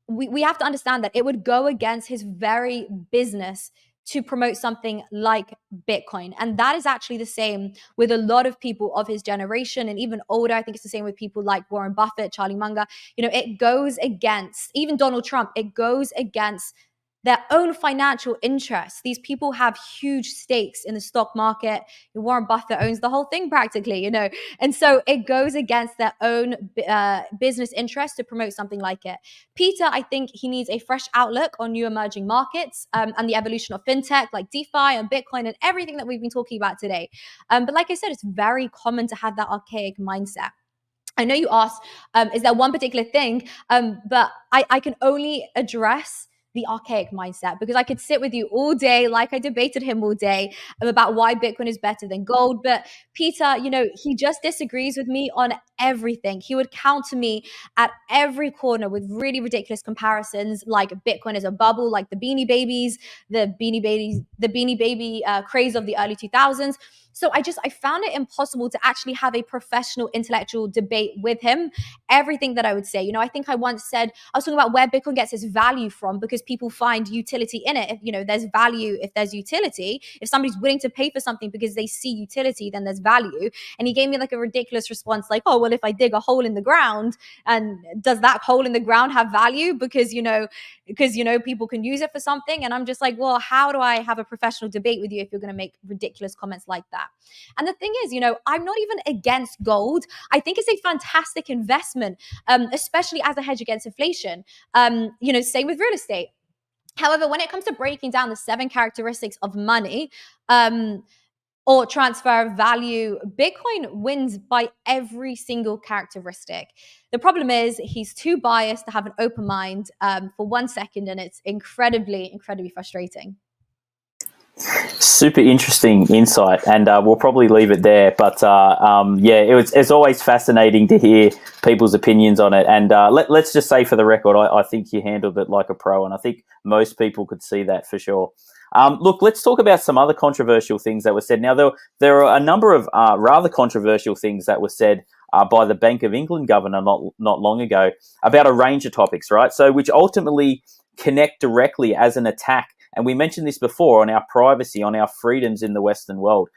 We have to understand that it would go against his very business to promote something like Bitcoin. And that is actually the same with a lot of people of his generation and even older. I think it's the same with people like Warren Buffett, Charlie Munger. It goes against, even Donald Trump, it goes against their own financial interests. These people have huge stakes in the stock market. Warren Buffett owns the whole thing practically, and so it goes against their own business interest to promote something like it. Peter, I think he needs a fresh outlook on new emerging markets and the evolution of fintech like DeFi and Bitcoin and everything that we've been talking about today. But like I said, it's very common to have that archaic mindset. I know you asked, is there one particular thing? But I can only address the archaic mindset because I could sit with you all day, like I debated him all day about why Bitcoin is better than gold. But Peter, he just disagrees with me on everything. He would counter me at every corner with really ridiculous comparisons, like Bitcoin is a bubble, like the Beanie Babies, the Beanie Baby craze of the early 2000s. So I found it impossible to actually have a professional intellectual debate with him. Everything that I would say, I think I once said, I was talking about where Bitcoin gets its value from because people find utility in it. If, there's value, if there's utility, if somebody's willing to pay for something because they see utility, then there's value. And he gave me like a ridiculous response like, oh, well, if I dig a hole in the ground, and does that hole in the ground have value? Because people can use it for something. And I'm just like, well, how do I have a professional debate with you if you're going to make ridiculous comments like that? And the thing is, I'm not even against gold. I think it's a fantastic investment, especially as a hedge against inflation. Same with real estate. However, when it comes to breaking down the 7 characteristics of money, or transfer of value, Bitcoin wins by every single characteristic. The problem is he's too biased to have an open mind for 1 second, and it's incredibly, incredibly frustrating. Super interesting insight, and we'll probably leave it there. But it's always fascinating to hear people's opinions on it. And let's just say, for the record, I think you handled it like a pro, and I think most people could see that for sure. Look, let's talk about some other controversial things that were said. Now, there are a number of rather controversial things that were said by the Bank of England governor not long ago about a range of topics, right? So, which ultimately connect directly as an attack. And we mentioned this before on our privacy, on our freedoms in the Western world.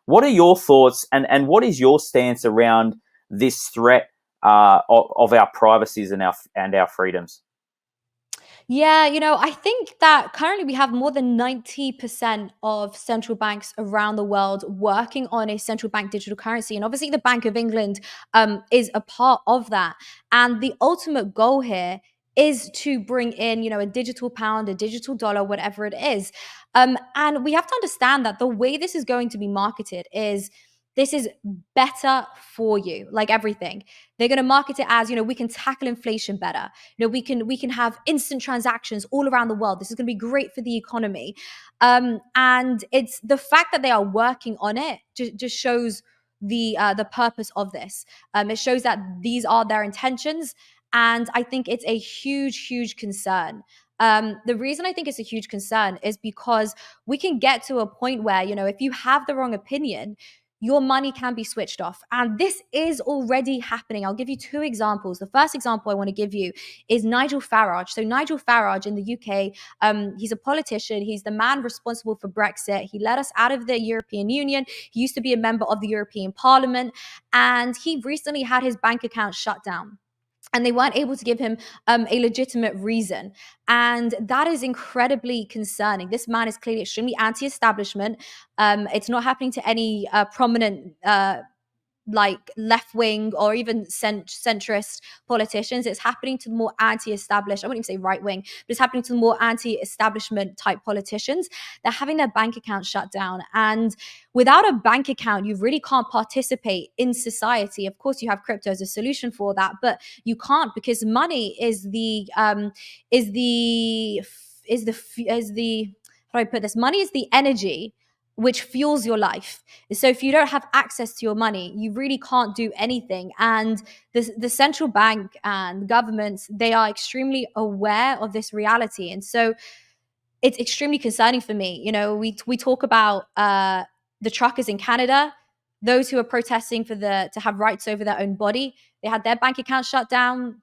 What are your thoughts and what is your stance around this threat of our privacies and our freedoms? Yeah, I think that currently we have more than 90% of central banks around the world working on a central bank digital currency. And obviously, the Bank of England is a part of that. And the ultimate goal here is to bring in, a digital pound, a digital dollar, whatever it is. And we have to understand that the way this is going to be marketed is this is better for you, like everything. They're going to market it as, we can tackle inflation better. We can have instant transactions all around the world. This is going to be great for the economy. And it's the fact that they are working on it just shows the purpose of this. It shows that these are their intentions, and I think it's a huge, huge concern. The reason I think it's a huge concern is because we can get to a point where, if you have the wrong opinion, your money can be switched off. And this is already happening. I'll give you 2 examples. The first example I want to give you is Nigel Farage. So Nigel Farage in the UK, he's a politician. He's the man responsible for Brexit. He let us out of the European Union. He used to be a member of the European Parliament. And he recently had his bank account shut down. And they weren't able to give him a legitimate reason. And that is incredibly concerning. This man is clearly extremely anti-establishment. It's not happening to any prominent like left-wing or even centrist politicians. It's happening to the more anti-established, I wouldn't even say right-wing, but it's happening to the more anti-establishment type politicians. They're having their bank accounts shut down. And without a bank account, you really can't participate in society. Of course, you have crypto as a solution for that, but you can't, because money is the how do I put this? Money is the energy which fuels your life. So if you don't have access to your money, you really can't do anything. And the central bank and governments, they are extremely aware of this reality. And so it's extremely concerning for me. We talk about the truckers in Canada. those who are protesting to have rights over their own body, they had their bank accounts shut down.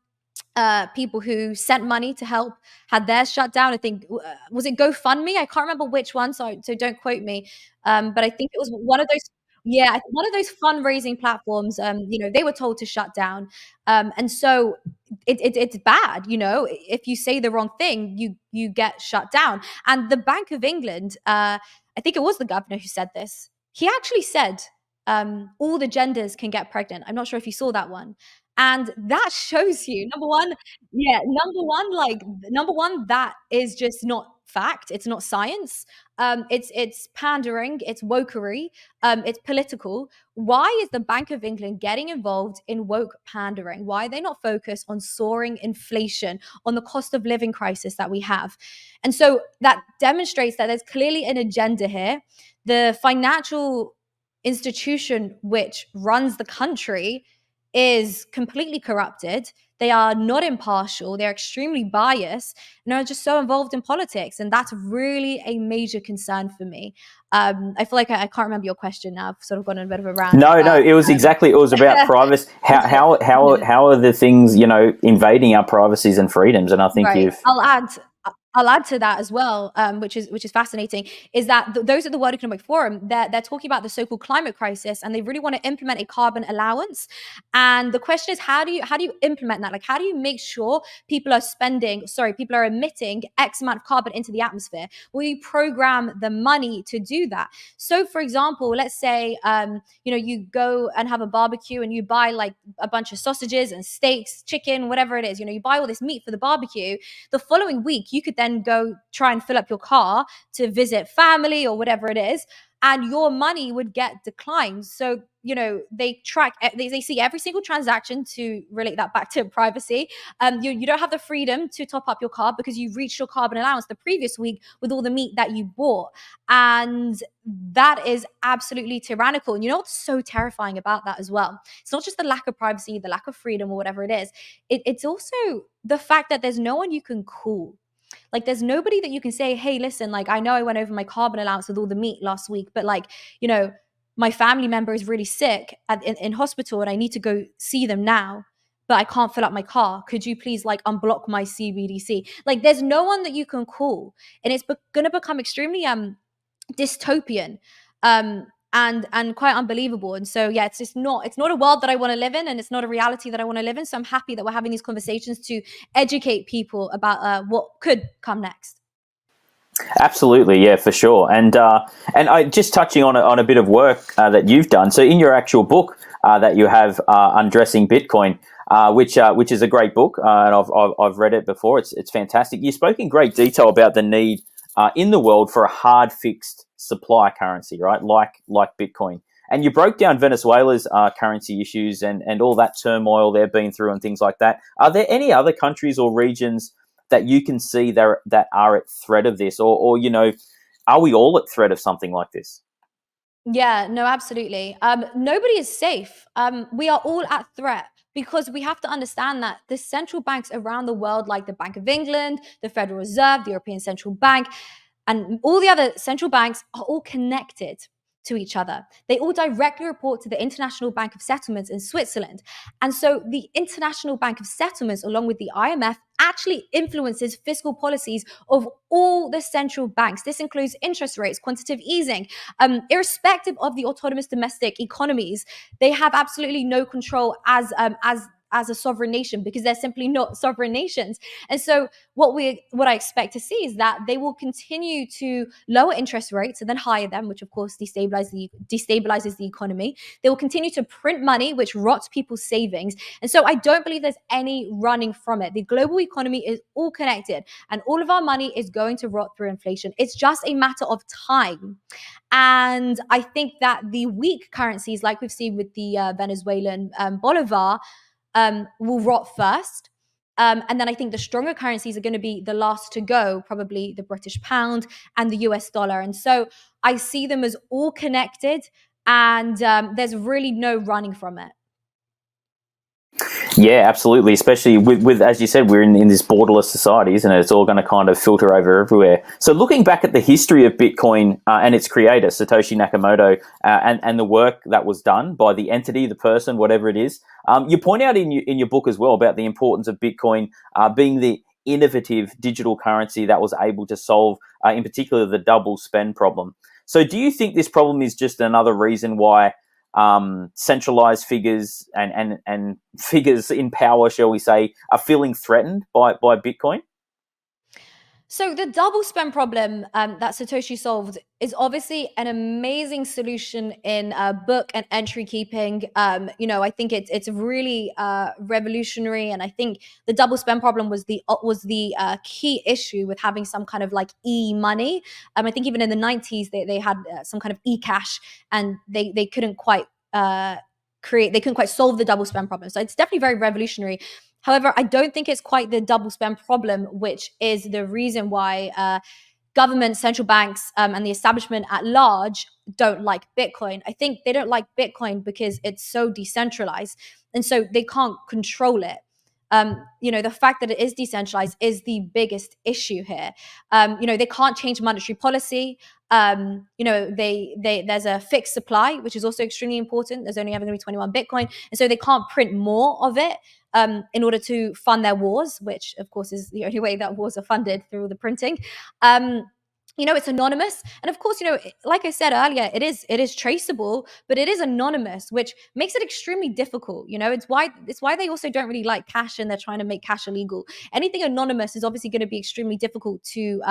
People who sent money to help had theirs shut down. I think was it GoFundMe? I can't remember which one, so don't quote me. But I think it was one of those. Yeah, one of those fundraising platforms. They were told to shut down, and so it's bad. If you say the wrong thing, you get shut down. And the Bank of England, I think it was the governor who said this. He actually said all the genders can get pregnant. I'm not sure if you saw that one. And that shows you, number one, yeah, number one, that is just not fact. It's not science. It's pandering, it's wokery, it's political. Why is the Bank of England getting involved in woke pandering? Why are they not focused on soaring inflation, on the cost of living crisis that we have? And so that demonstrates that there's clearly an agenda here. The financial institution which runs the country is completely corrupted. They are not impartial. They're extremely biased and are just so involved in politics. And that's really a major concern for me. I feel like I can't remember your question now. I've sort of gone on a bit of a rant. No, it was about privacy. How are the things, invading our privacies and freedoms? And I think right. I'll add to that as well, which is fascinating, is that those at the World Economic Forum, they're talking about the so-called climate crisis, and they really want to implement a carbon allowance. And the question is, how do you implement that? Like, how do you make sure people are emitting X amount of carbon into the atmosphere? Will you program the money to do that? So, for example, let's say you go and have a barbecue and you buy like a bunch of sausages and steaks, chicken, whatever it is. You buy all this meat for the barbecue. The following week, you could then go try and fill up your car to visit family or whatever it is, and your money would get declined. So, they track, they see every single transaction to relate that back to privacy. You don't have the freedom to top up your car because you reached your carbon allowance the previous week with all the meat that you bought. And that is absolutely tyrannical. And you know what's so terrifying about that as well? It's not just the lack of privacy, the lack of freedom, or whatever it is. It's also the fact that there's no one you can call. Like, there's nobody that you can say, hey, listen, like, I know I went over my carbon allowance with all the meat last week, but like, my family member is really sick in hospital and I need to go see them now, but I can't fill up my car. Could you please like unblock my CBDC? Like, there's no one that you can call. And it's going to become extremely dystopian. And quite unbelievable. And so, yeah, it's not a world that I want to live in, and it's not a reality that I want to live in. So I'm happy that we're having these conversations to educate people about what could come next. Absolutely, yeah, for sure. And I just touching on a bit of work that you've done. So in your actual book that you have, Undressing Bitcoin, which is a great book, and I've read it before. It's fantastic. You spoke in great detail about the need in the world for a hard fixed supply currency, right? Like Bitcoin. And you broke down Venezuela's currency issues and all that turmoil they've been through and things like that. Are there any other countries or regions that you can see that are at threat of this, or are we all at threat of something like this? Yeah, no, absolutely. Nobody is safe. We are all at threat, because we have to understand that the central banks around the world, like the Bank of England, the Federal Reserve, the European Central Bank, and all the other central banks are all connected to each other. They all directly report to the International Bank of Settlements in Switzerland. And so the International Bank of Settlements, along with the IMF, actually influences fiscal policies of all the central banks. This includes interest rates, quantitative easing. Irrespective of the autonomous domestic economies, they have absolutely no control as a sovereign nation, because they're simply not sovereign nations. And so what I expect to see is that they will continue to lower interest rates and then higher them, which of course destabilizes the economy. They will continue to print money, which rots people's savings. And so I don't believe there's any running from it. The global economy is all connected, and all of our money is going to rot through inflation. It's just a matter of time. And I think that the weak currencies, like we've seen with the Venezuelan bolivar, will rot first. And then I think the stronger currencies are going to be the last to go, probably the British pound and the US dollar. And so I see them as all connected, and there's really no running from it. Yeah, absolutely. Especially with as you said, we're in this borderless society, isn't it? It's all going to kind of filter over everywhere. So, looking back at the history of Bitcoin and its creator, Satoshi Nakamoto, and the work that was done by the entity, the person, whatever it is, you point out in your book as well about the importance of Bitcoin being the innovative digital currency that was able to solve, in particular, the double spend problem. So, do you think this problem is just another reason why centralized figures and figures in power, shall we say, are feeling threatened by Bitcoin? So the double spend problem that Satoshi solved is obviously an amazing solution in book and entry keeping. I think it's really revolutionary, and I think the double spend problem was the key issue with having some kind of like e-money. I think even in the 90s they had some kind of e-cash, and they couldn't quite they couldn't quite solve the double spend problem. So it's definitely very revolutionary. However, I don't think it's quite the double spend problem, which is the reason why governments, central banks, and the establishment at large don't like Bitcoin. I think they don't like Bitcoin because it's so decentralized, and so they can't control it. The fact that it is decentralized is the biggest issue here. They can't change monetary policy. There's a fixed supply, which is also extremely important. There's only ever going to be 21 Bitcoin, and so they can't print more of it in order to fund their wars, which of course is the only way that wars are funded, through the printing. It's anonymous, and of course, like I said earlier, it is traceable, but it is anonymous, which makes it extremely difficult. It's why they also don't really like cash, and they're trying to make cash illegal. Anything anonymous is obviously going to be extremely difficult to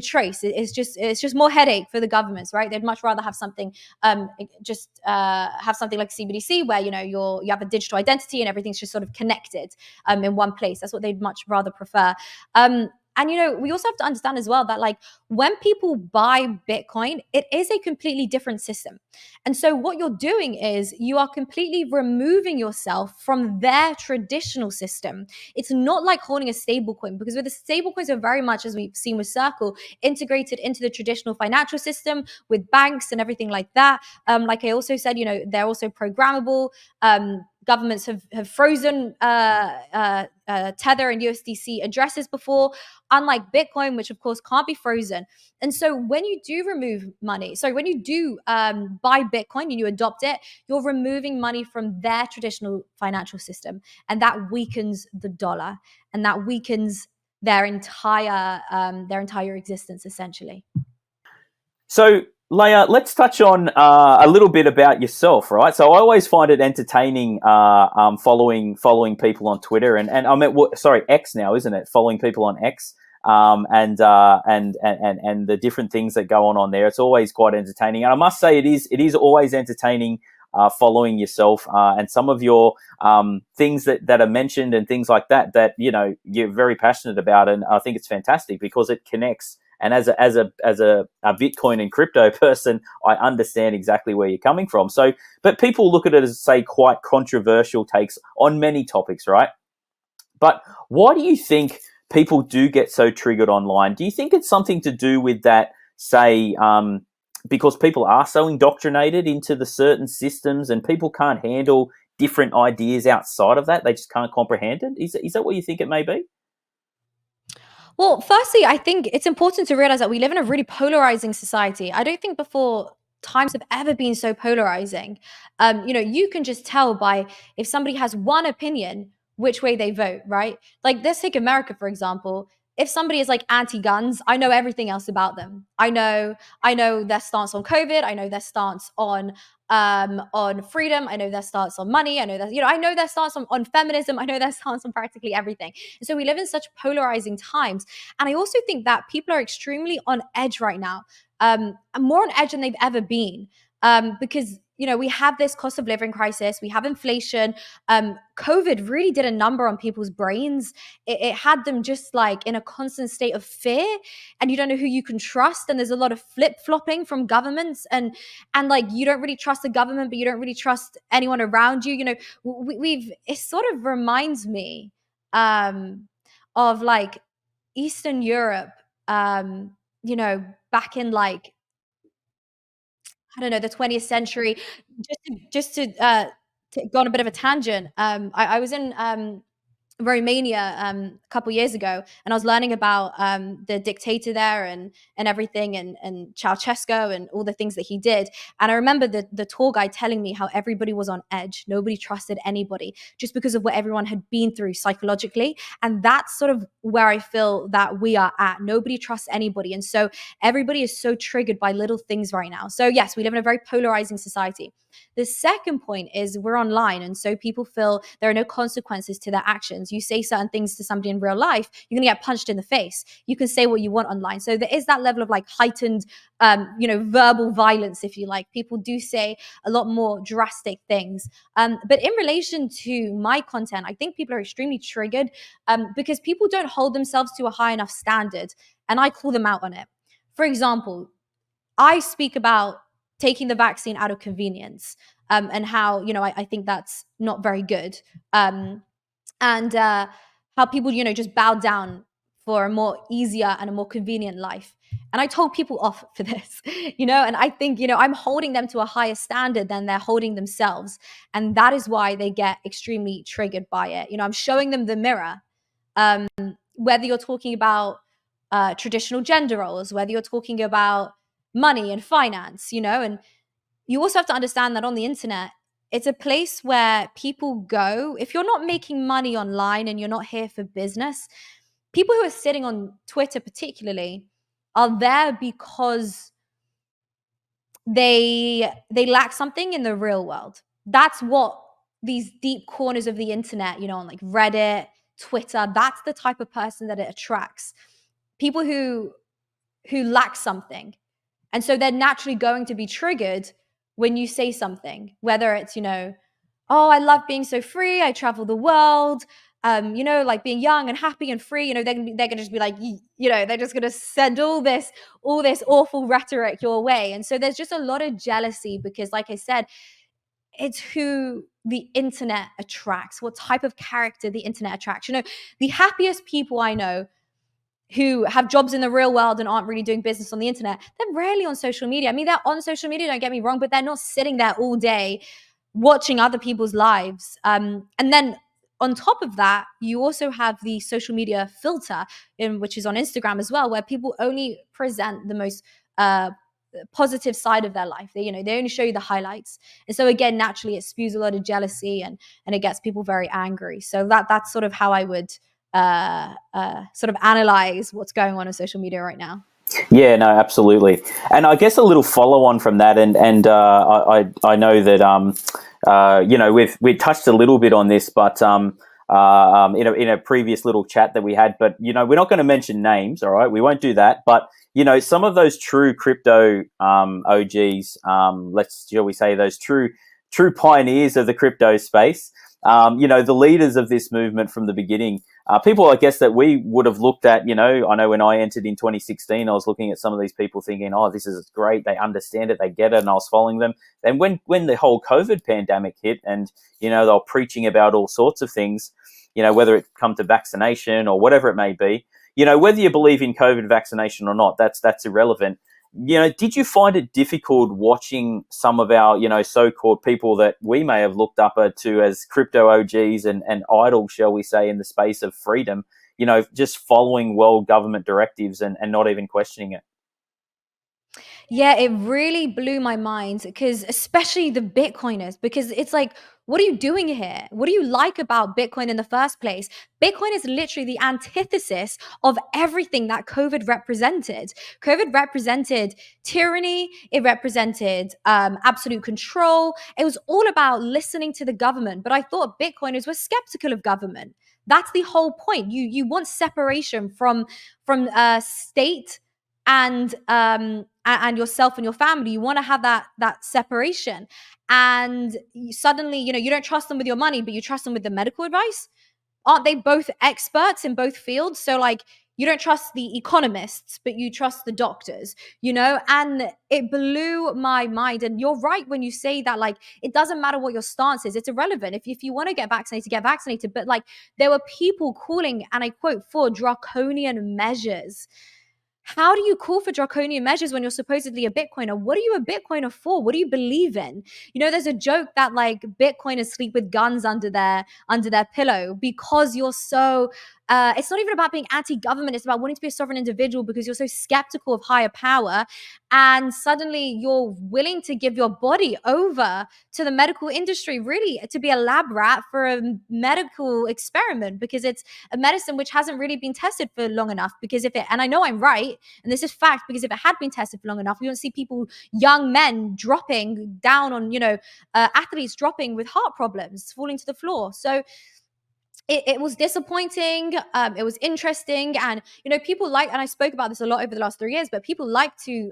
trace. It's just more headache for the governments, right? They'd much rather have something have something like CBDC, where you have a digital identity and everything's just sort of connected in one place. That's what they'd much rather prefer. And we also have to understand as well that, like, when people buy Bitcoin, it is a completely different system. And so what you're doing is you are completely removing yourself from their traditional system. It's not like holding a stable coin, because with the stable coins are very much, as we've seen with Circle, integrated into the traditional financial system with banks and everything like that. Like I also said, they're also programmable. Governments have frozen Tether and USDC addresses before, unlike Bitcoin, which of course can't be frozen. And so when you do when you do buy Bitcoin and you adopt it, you're removing money from their traditional financial system, and that weakens the dollar, and that weakens their entire existence, essentially. So, Layah, let's touch on a little bit about yourself, right? So, I always find it entertaining following people on Twitter, and I mean, sorry, X now, isn't it? Following people on X, and the different things that go on there. It's always quite entertaining, and I must say, it is always entertaining. Following yourself and some of your things that are mentioned and things like that you're very passionate about, and I think it's fantastic because it connects. And as a Bitcoin and crypto person, I understand exactly where you're coming from. So, but people look at it as, say, quite controversial takes on many topics, right? But why do you think people do get so triggered online? Do you think it's something to do with that, say, because people are so indoctrinated into the certain systems and people can't handle different ideas outside of that? They just can't comprehend it? Is that what you think it may be? Well, firstly, I think it's important to realize that we live in a really polarizing society. I don't think before times have ever been so polarizing. You can just tell by, if somebody has one opinion, which way they vote, right? Like, let's take America, for example. If somebody is like anti-guns, I know everything else about them. I know their stance on COVID. I know their stance on freedom. I know their stance on money. I know their stance on feminism. I know their stance on practically everything. And so we live in such polarizing times. And I also think that people are extremely on edge right now, more on edge than they've ever been, because we have this cost of living crisis, we have inflation. COVID really did a number on people's brains. It had them just like in a constant state of fear, and you don't know who you can trust. And there's a lot of flip flopping from governments, and like, you don't really trust the government, but you don't really trust anyone around you. It sort of reminds me of like Eastern Europe, back in, like, I don't know, the 20th century, just to go on a bit of a tangent. I was in Romania a couple years ago, and I was learning about the dictator there and everything, and Ceausescu and all the things that he did. And I remember the tour guide telling me how everybody was on edge. Nobody trusted anybody just because of what everyone had been through psychologically. And that's sort of where I feel that we are at. Nobody trusts anybody. And so everybody is so triggered by little things right now. So yes, we live in a very polarizing society. The second point is we're online, and so people feel there are no consequences to their actions. You say certain things to somebody in real life, you're going to get punched in the face. You can say what you want online. So there is that level of like heightened, verbal violence, if you like. People do say a lot more drastic things. But in relation to my content, I think people are extremely triggered because people don't hold themselves to a high enough standard, and I call them out on it. For example, I speak about taking the vaccine out of convenience, and how, I think that's not very good. And how people, just bow down for a more easier and a more convenient life. And I told people off for this, and I think, I'm holding them to a higher standard than they're holding themselves. And that is why they get extremely triggered by it. I'm showing them the mirror. Whether you're talking about traditional gender roles, whether you're talking about money and finance, and you also have to understand that on the internet, it's a place where people go. If you're not making money online and you're not here for business, people who are sitting on Twitter particularly are there because they lack something in the real world. That's what these deep corners of the internet, on like Reddit, Twitter, that's the type of person that it attracts. People who lack something. And so they're naturally going to be triggered when you say something, whether it's, oh, I love being so free, I travel the world, like being young and happy and free, they're gonna just be like, they're just gonna send all this awful rhetoric your way. And so there's just a lot of jealousy because, like I said, it's who the internet attracts, what type of character the internet attracts. The happiest people I know who have jobs in the real world and aren't really doing business on the internet, they're rarely on social media. I mean, they're on social media, don't get me wrong, but they're not sitting there all day watching other people's lives. And then on top of that, you also have the social media filter, which is on Instagram as well, where people only present the most positive side of their life. They only show you the highlights. And so again, naturally, it spews a lot of jealousy and it gets people very angry. So that's sort of how I would sort of analyze what's going on social media right now. Yeah, no, absolutely. And I guess a little follow on from that, and I know that we touched a little bit on this, but in a previous little chat that we had, but we're not going to mention names, all right? We won't do that, but some of those true crypto OGs, shall we say, those true pioneers of the crypto space. The leaders of this movement from the beginning, people, I guess, that we would have looked at, I know when I entered in 2016, I was looking at some of these people thinking, oh, this is great. They understand it. They get it. And I was following them. And when the whole COVID pandemic hit and, they were preaching about all sorts of things, whether it come to vaccination or whatever it may be, whether you believe in COVID vaccination or not, that's irrelevant. Did you find it difficult watching some of our, so-called people that we may have looked up to as crypto OGs and idols, shall we say, in the space of freedom, just following world government directives and not even questioning it? Yeah, it really blew my mind because especially the Bitcoiners, because it's like, what are you doing here? What do you like about Bitcoin in the first place? Bitcoin is literally the antithesis of everything that COVID represented. COVID represented tyranny. It represented absolute control. It was all about listening to the government. But I thought Bitcoiners were skeptical of government. That's the whole point. You want separation from state and yourself and your family. You want to have that separation. And suddenly, you don't trust them with your money, but you trust them with the medical advice. Aren't they both experts in both fields? So like, you don't trust the economists, but you trust the doctors, and it blew my mind. And you're right when you say that, like, it doesn't matter what your stance is. It's irrelevant. If you want to get vaccinated. But like, there were people calling, and I quote, for draconian measures. how do you call for draconian measures when you're supposedly a Bitcoiner? What are you a Bitcoiner for? What do you believe in? You know, there's a joke that like Bitcoiners sleep with guns under their pillow because you're so it's not even about being anti-government. It's about wanting to be a sovereign individual because you're so skeptical of higher power. And suddenly you're willing to give your body over to the medical industry, really, to be a lab rat for a medical experiment, because it's a medicine which hasn't really been tested for long enough. Because if it, and I know I'm right, and this is fact, because if it had been tested for long enough, we don't see people, young men dropping down on, athletes dropping with heart problems, falling to the floor. So it was disappointing. It was interesting. And, people like, and I spoke about this a lot over the last 3 years, but people like to,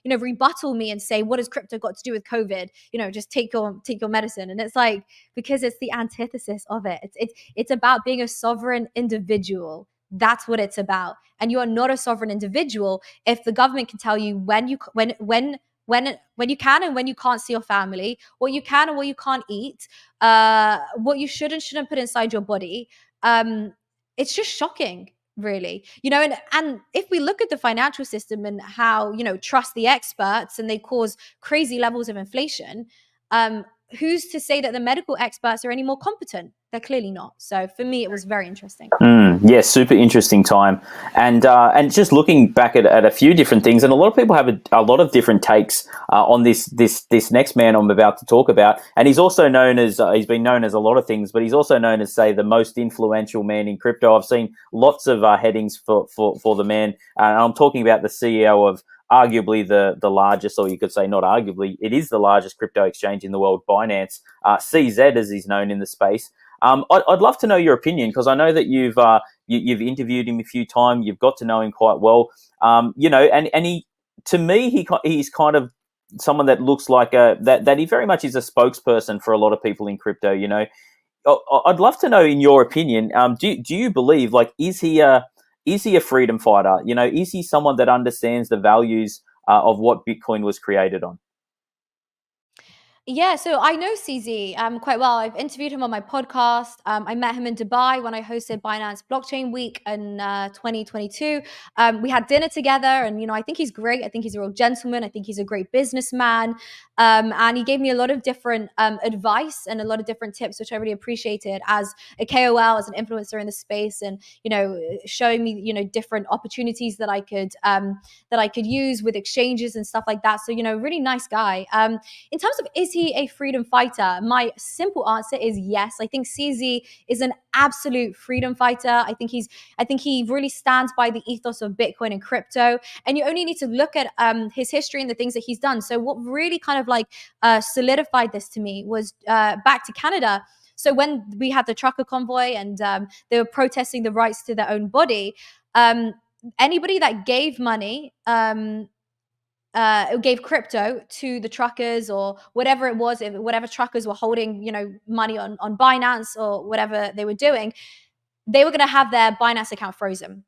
rebuttal me and say, what has crypto got to do with COVID? Just take your medicine. And it's like, because it's the antithesis of it. It's about being a sovereign individual. That's what it's about. And you are not a sovereign individual if the government can tell you when you can and when you can't see your family, what you can and what you can't eat, what you should and shouldn't put inside your body. It's just shocking, really. And if we look at the financial system and how, trust the experts and they cause crazy levels of inflation, who's to say that the medical experts are any more competent? They're clearly not. So for me, it was very interesting. Yes, super interesting time, and just looking back at a few different things, and a lot of people have a lot of different takes on this next man I'm about to talk about, and he's also known as he's been known as a lot of things, but he's also known as, say, the most influential man in crypto. I've seen lots of headings for the man, and I'm talking about the CEO of arguably the largest, or you could say not arguably, it is the largest crypto exchange in the world, Binance, CZ as he's known in the space. I'd love to know your opinion, because I know that you've interviewed him a few times. You've got to know him quite well. And he, to me, he's kind of someone that looks like that he very much is a spokesperson for a lot of people in crypto. I'd love to know, in your opinion, do you believe, like, is he a freedom fighter? Is he someone that understands the values of what Bitcoin was created on? Yeah, so I know CZ quite well. I've interviewed him on my podcast. I met him in Dubai when I hosted Binance Blockchain Week in 2022. We had dinner together, and I think he's great. I think he's a real gentleman. I think he's a great businessman, and he gave me a lot of different advice and a lot of different tips, which I really appreciated as a KOL, as an influencer in the space, and showing me different opportunities that I could use with exchanges and stuff like that. So really nice guy. In terms of, is he a freedom fighter? My simple answer is yes. I think CZ is an absolute freedom fighter. I think he really stands by the ethos of Bitcoin and crypto. And you only need to look at his history and the things that he's done. So what really kind of like solidified this to me was back to Canada. So when we had the trucker convoy and they were protesting the rights to their own body, anybody that gave money, gave crypto to the truckers or whatever it was, whatever truckers were holding, money on Binance or whatever they were doing, they were going to have their Binance account frozen.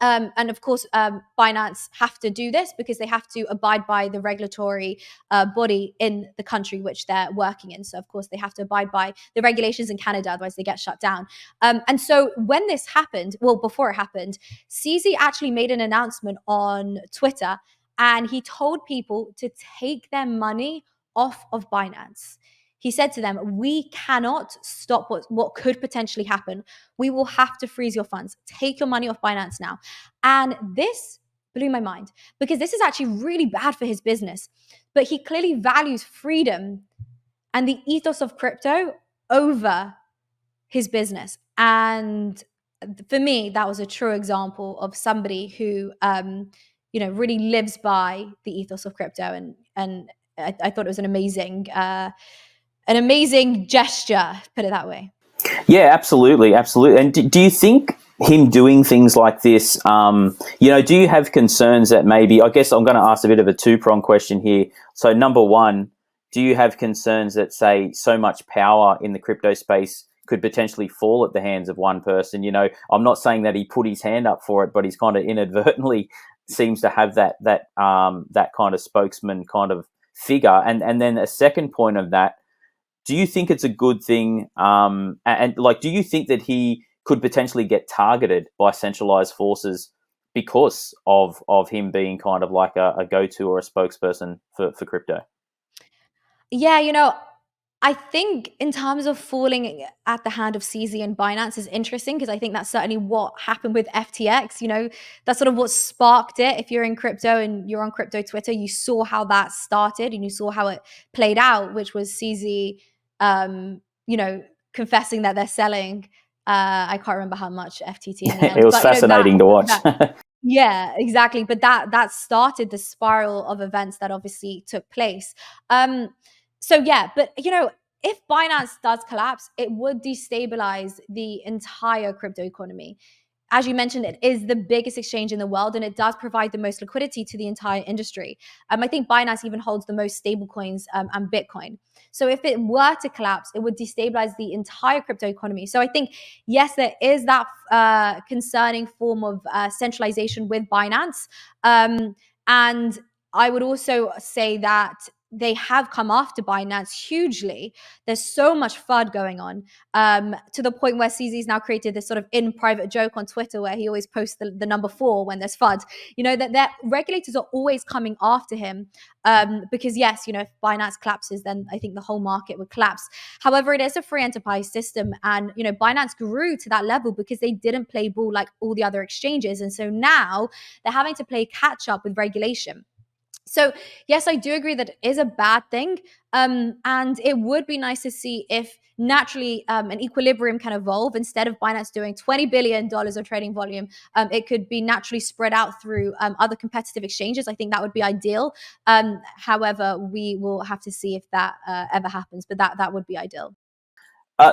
And of course, Binance have to do this because they have to abide by the regulatory body in the country which they're working in. So of course, they have to abide by the regulations in Canada, otherwise they get shut down. And so when this happened, well, before it happened, CZ actually made an announcement on Twitter, and he told people to take their money off of Binance. He said to them, we cannot stop what could potentially happen. We will have to freeze your funds. Take your money off Binance now. And this blew my mind, because this is actually really bad for his business. But he clearly values freedom and the ethos of crypto over his business. And for me, that was a true example of somebody who, really lives by the ethos of crypto. And I thought it was an amazing gesture, put it that way. Yeah, absolutely. And do you think him doing things like this, do you have concerns that maybe, I guess I'm going to ask a bit of a two-pronged question here. So number one, do you have concerns that, say, so much power in the crypto space could potentially fall at the hands of one person? I'm not saying that he put his hand up for it, but he's kind of inadvertently seems to have that kind of spokesman kind of figure. And then a second point of that, do you think it's a good thing? Do you think that he could potentially get targeted by centralized forces because of him being kind of like a go-to or a spokesperson for crypto? Yeah, I think in terms of falling at the hand of CZ and Binance is interesting because I think that's certainly what happened with FTX. That's sort of what sparked it. If you're in crypto and you're on crypto Twitter, you saw how that started and you saw how it played out, which was CZ, confessing that they're selling. I can't remember how much FTT in the It end, was but that fascinating to watch. that yeah, exactly. But that started the spiral of events that obviously took place. So yeah, but if Binance does collapse, it would destabilize the entire crypto economy. As you mentioned, it is the biggest exchange in the world and it does provide the most liquidity to the entire industry. I think Binance even holds the most stable coins and Bitcoin. So if it were to collapse, it would destabilize the entire crypto economy. So I think, yes, there is that concerning form of centralization with Binance. And I would also say that they have come after Binance hugely. There's so much FUD going on, to the point where CZ's now created this sort of in private joke on Twitter where he always posts the number 4 when there's FUD. That regulators are always coming after him, because yes, if Binance collapses, then I think the whole market would collapse. However, it is a free enterprise system, and Binance grew to that level because they didn't play ball like all the other exchanges, and so now they're having to play catch up with regulation. So yes, I do agree that it is a bad thing, and it would be nice to see if naturally an equilibrium can evolve. Instead of Binance doing $20 billion of trading volume, it could be naturally spread out through other competitive exchanges. I think that would be ideal. However, we will have to see if that ever happens, but that would be ideal.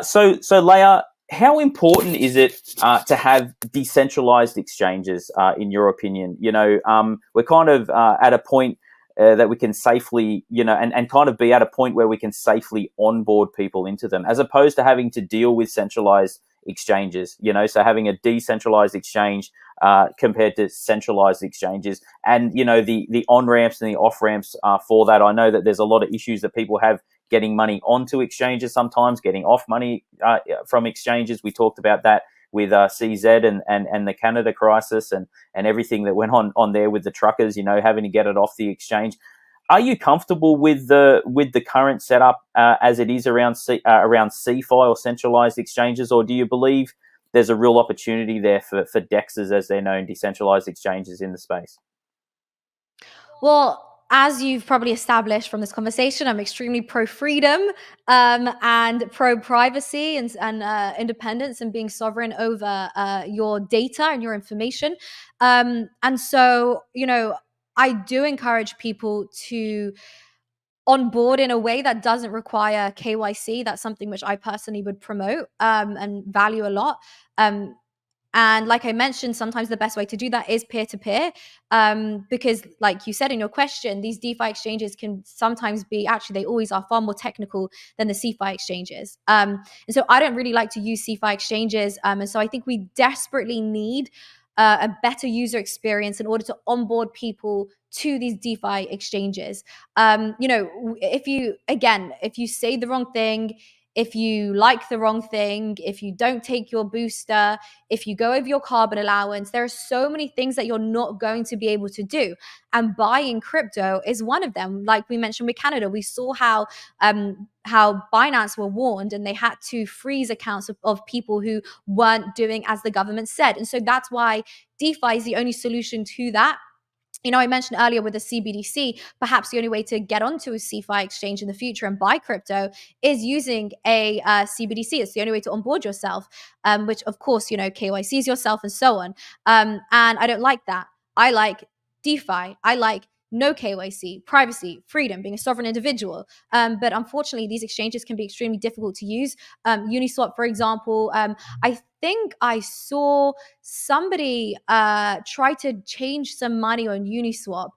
So Layah, how important is it to have decentralized exchanges, in your opinion? We're kind of at a point that we can safely, and kind of be at a point where we can safely onboard people into them, as opposed to having to deal with centralized exchanges. So having a decentralized exchange compared to centralized exchanges, and the on ramps and the off ramps for that. I know that there's a lot of issues that people have getting money onto exchanges, sometimes getting off money from exchanges. We talked about that with CZ and the Canada crisis and everything that went on there with the truckers, having to get it off the exchange. Are you comfortable with the current setup as it is around CeFi or centralized exchanges, or do you believe there's a real opportunity there for DEXs, as they're known, decentralized exchanges in the space? Well, as you've probably established from this conversation, I'm extremely pro-freedom, and pro-privacy and independence and being sovereign over your data and your information. And so, I do encourage people to on board in a way that doesn't require KYC. That's something which I personally would promote and value a lot. And like I mentioned, sometimes the best way to do that is peer-to-peer, because like you said in your question, these DeFi exchanges can sometimes be, actually they always are, far more technical than the CeFi exchanges. And so I don't really like to use CeFi exchanges. And so I think we desperately need a better user experience in order to onboard people to these DeFi exchanges. If you say the wrong thing, if you like the wrong thing, if you don't take your booster, if you go over your carbon allowance, there are so many things that you're not going to be able to do. And buying crypto is one of them. Like we mentioned with Canada, we saw how Binance were warned and they had to freeze accounts of people who weren't doing as the government said. And so that's why DeFi is the only solution to that. I mentioned earlier with the CBDC, perhaps the only way to get onto a CeFi exchange in the future and buy crypto is using a CBDC. It's the only way to onboard yourself, which of course, KYCs yourself and so on. And I don't like that. I like DeFi. I like no KYC, privacy, freedom, being a sovereign individual. But unfortunately, these exchanges can be extremely difficult to use. Uniswap, for example, I think I saw somebody try to change some money on Uniswap,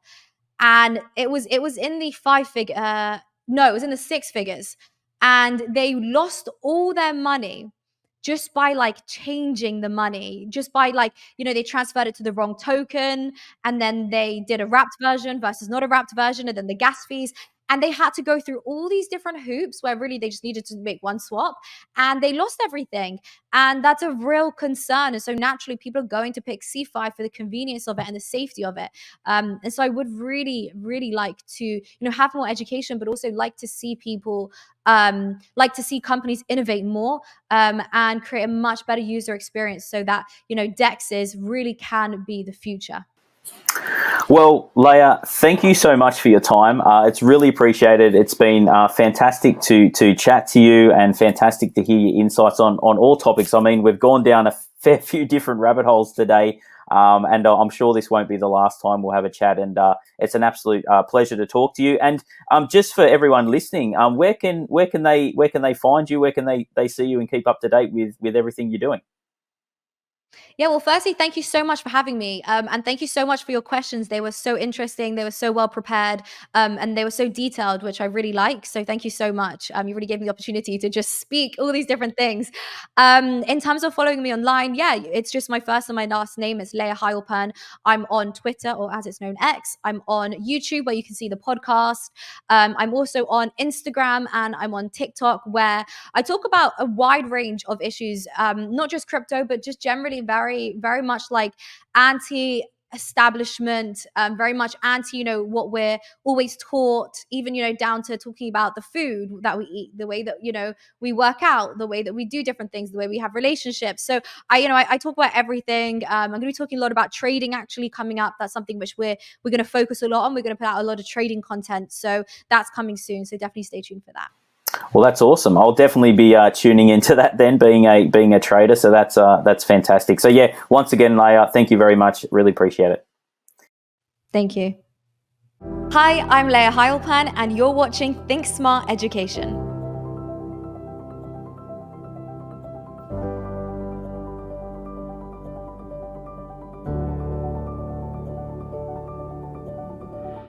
and it was in the it was in the 6 figures, and they lost all their money just by like changing the money, just by like they transferred it to the wrong token, and then they did a wrapped version versus not a wrapped version, and then the gas fees. and they had to go through all these different hoops where really they just needed to make one swap, and they lost everything. And that's a real concern. And so naturally, people are going to pick CeFi for the convenience of it and the safety of it. And so I would really, really like to, have more education, but also like to see people, like to see companies innovate more, and create a much better user experience so that, DEXs really can be the future. Well, Layah, thank you so much for your time. It's really appreciated. It's been fantastic to chat to you, and fantastic to hear your insights on all topics. I mean, we've gone down a fair few different rabbit holes today, and I'm sure this won't be the last time we'll have a chat. And it's an absolute pleasure to talk to you. And just for everyone listening, where can they find you? Where can they see you and keep up to date with everything you're doing? Yeah, well, firstly, thank you so much for having me. And thank you so much for your questions. They were so interesting. They were so well prepared, and they were so detailed, which I really like. So thank you so much. You really gave me the opportunity to just speak all these different things. In terms of following me online, yeah, it's just my first and my last name. It's Layah Heilpern. I'm on Twitter, or as it's known, X. I'm on YouTube, where you can see the podcast. I'm also on Instagram, and I'm on TikTok, where I talk about a wide range of issues, not just crypto, but just generally very, very much like anti-establishment, very much anti, what we're always taught, even, down to talking about the food that we eat, the way that, we work out, the way that we do different things, the way we have relationships. So I talk about everything. I'm going to be talking a lot about trading actually coming up. That's something which we're going to focus a lot on. We're going to put out a lot of trading content. So that's coming soon. So definitely stay tuned for that. Well, that's awesome. I'll definitely be tuning into that then, being a trader. So that's fantastic. So yeah, once again, Layah, thank you very much. Really appreciate it. Thank you. Hi, I'm Layah Heilpern, and you're watching Think Smart Education.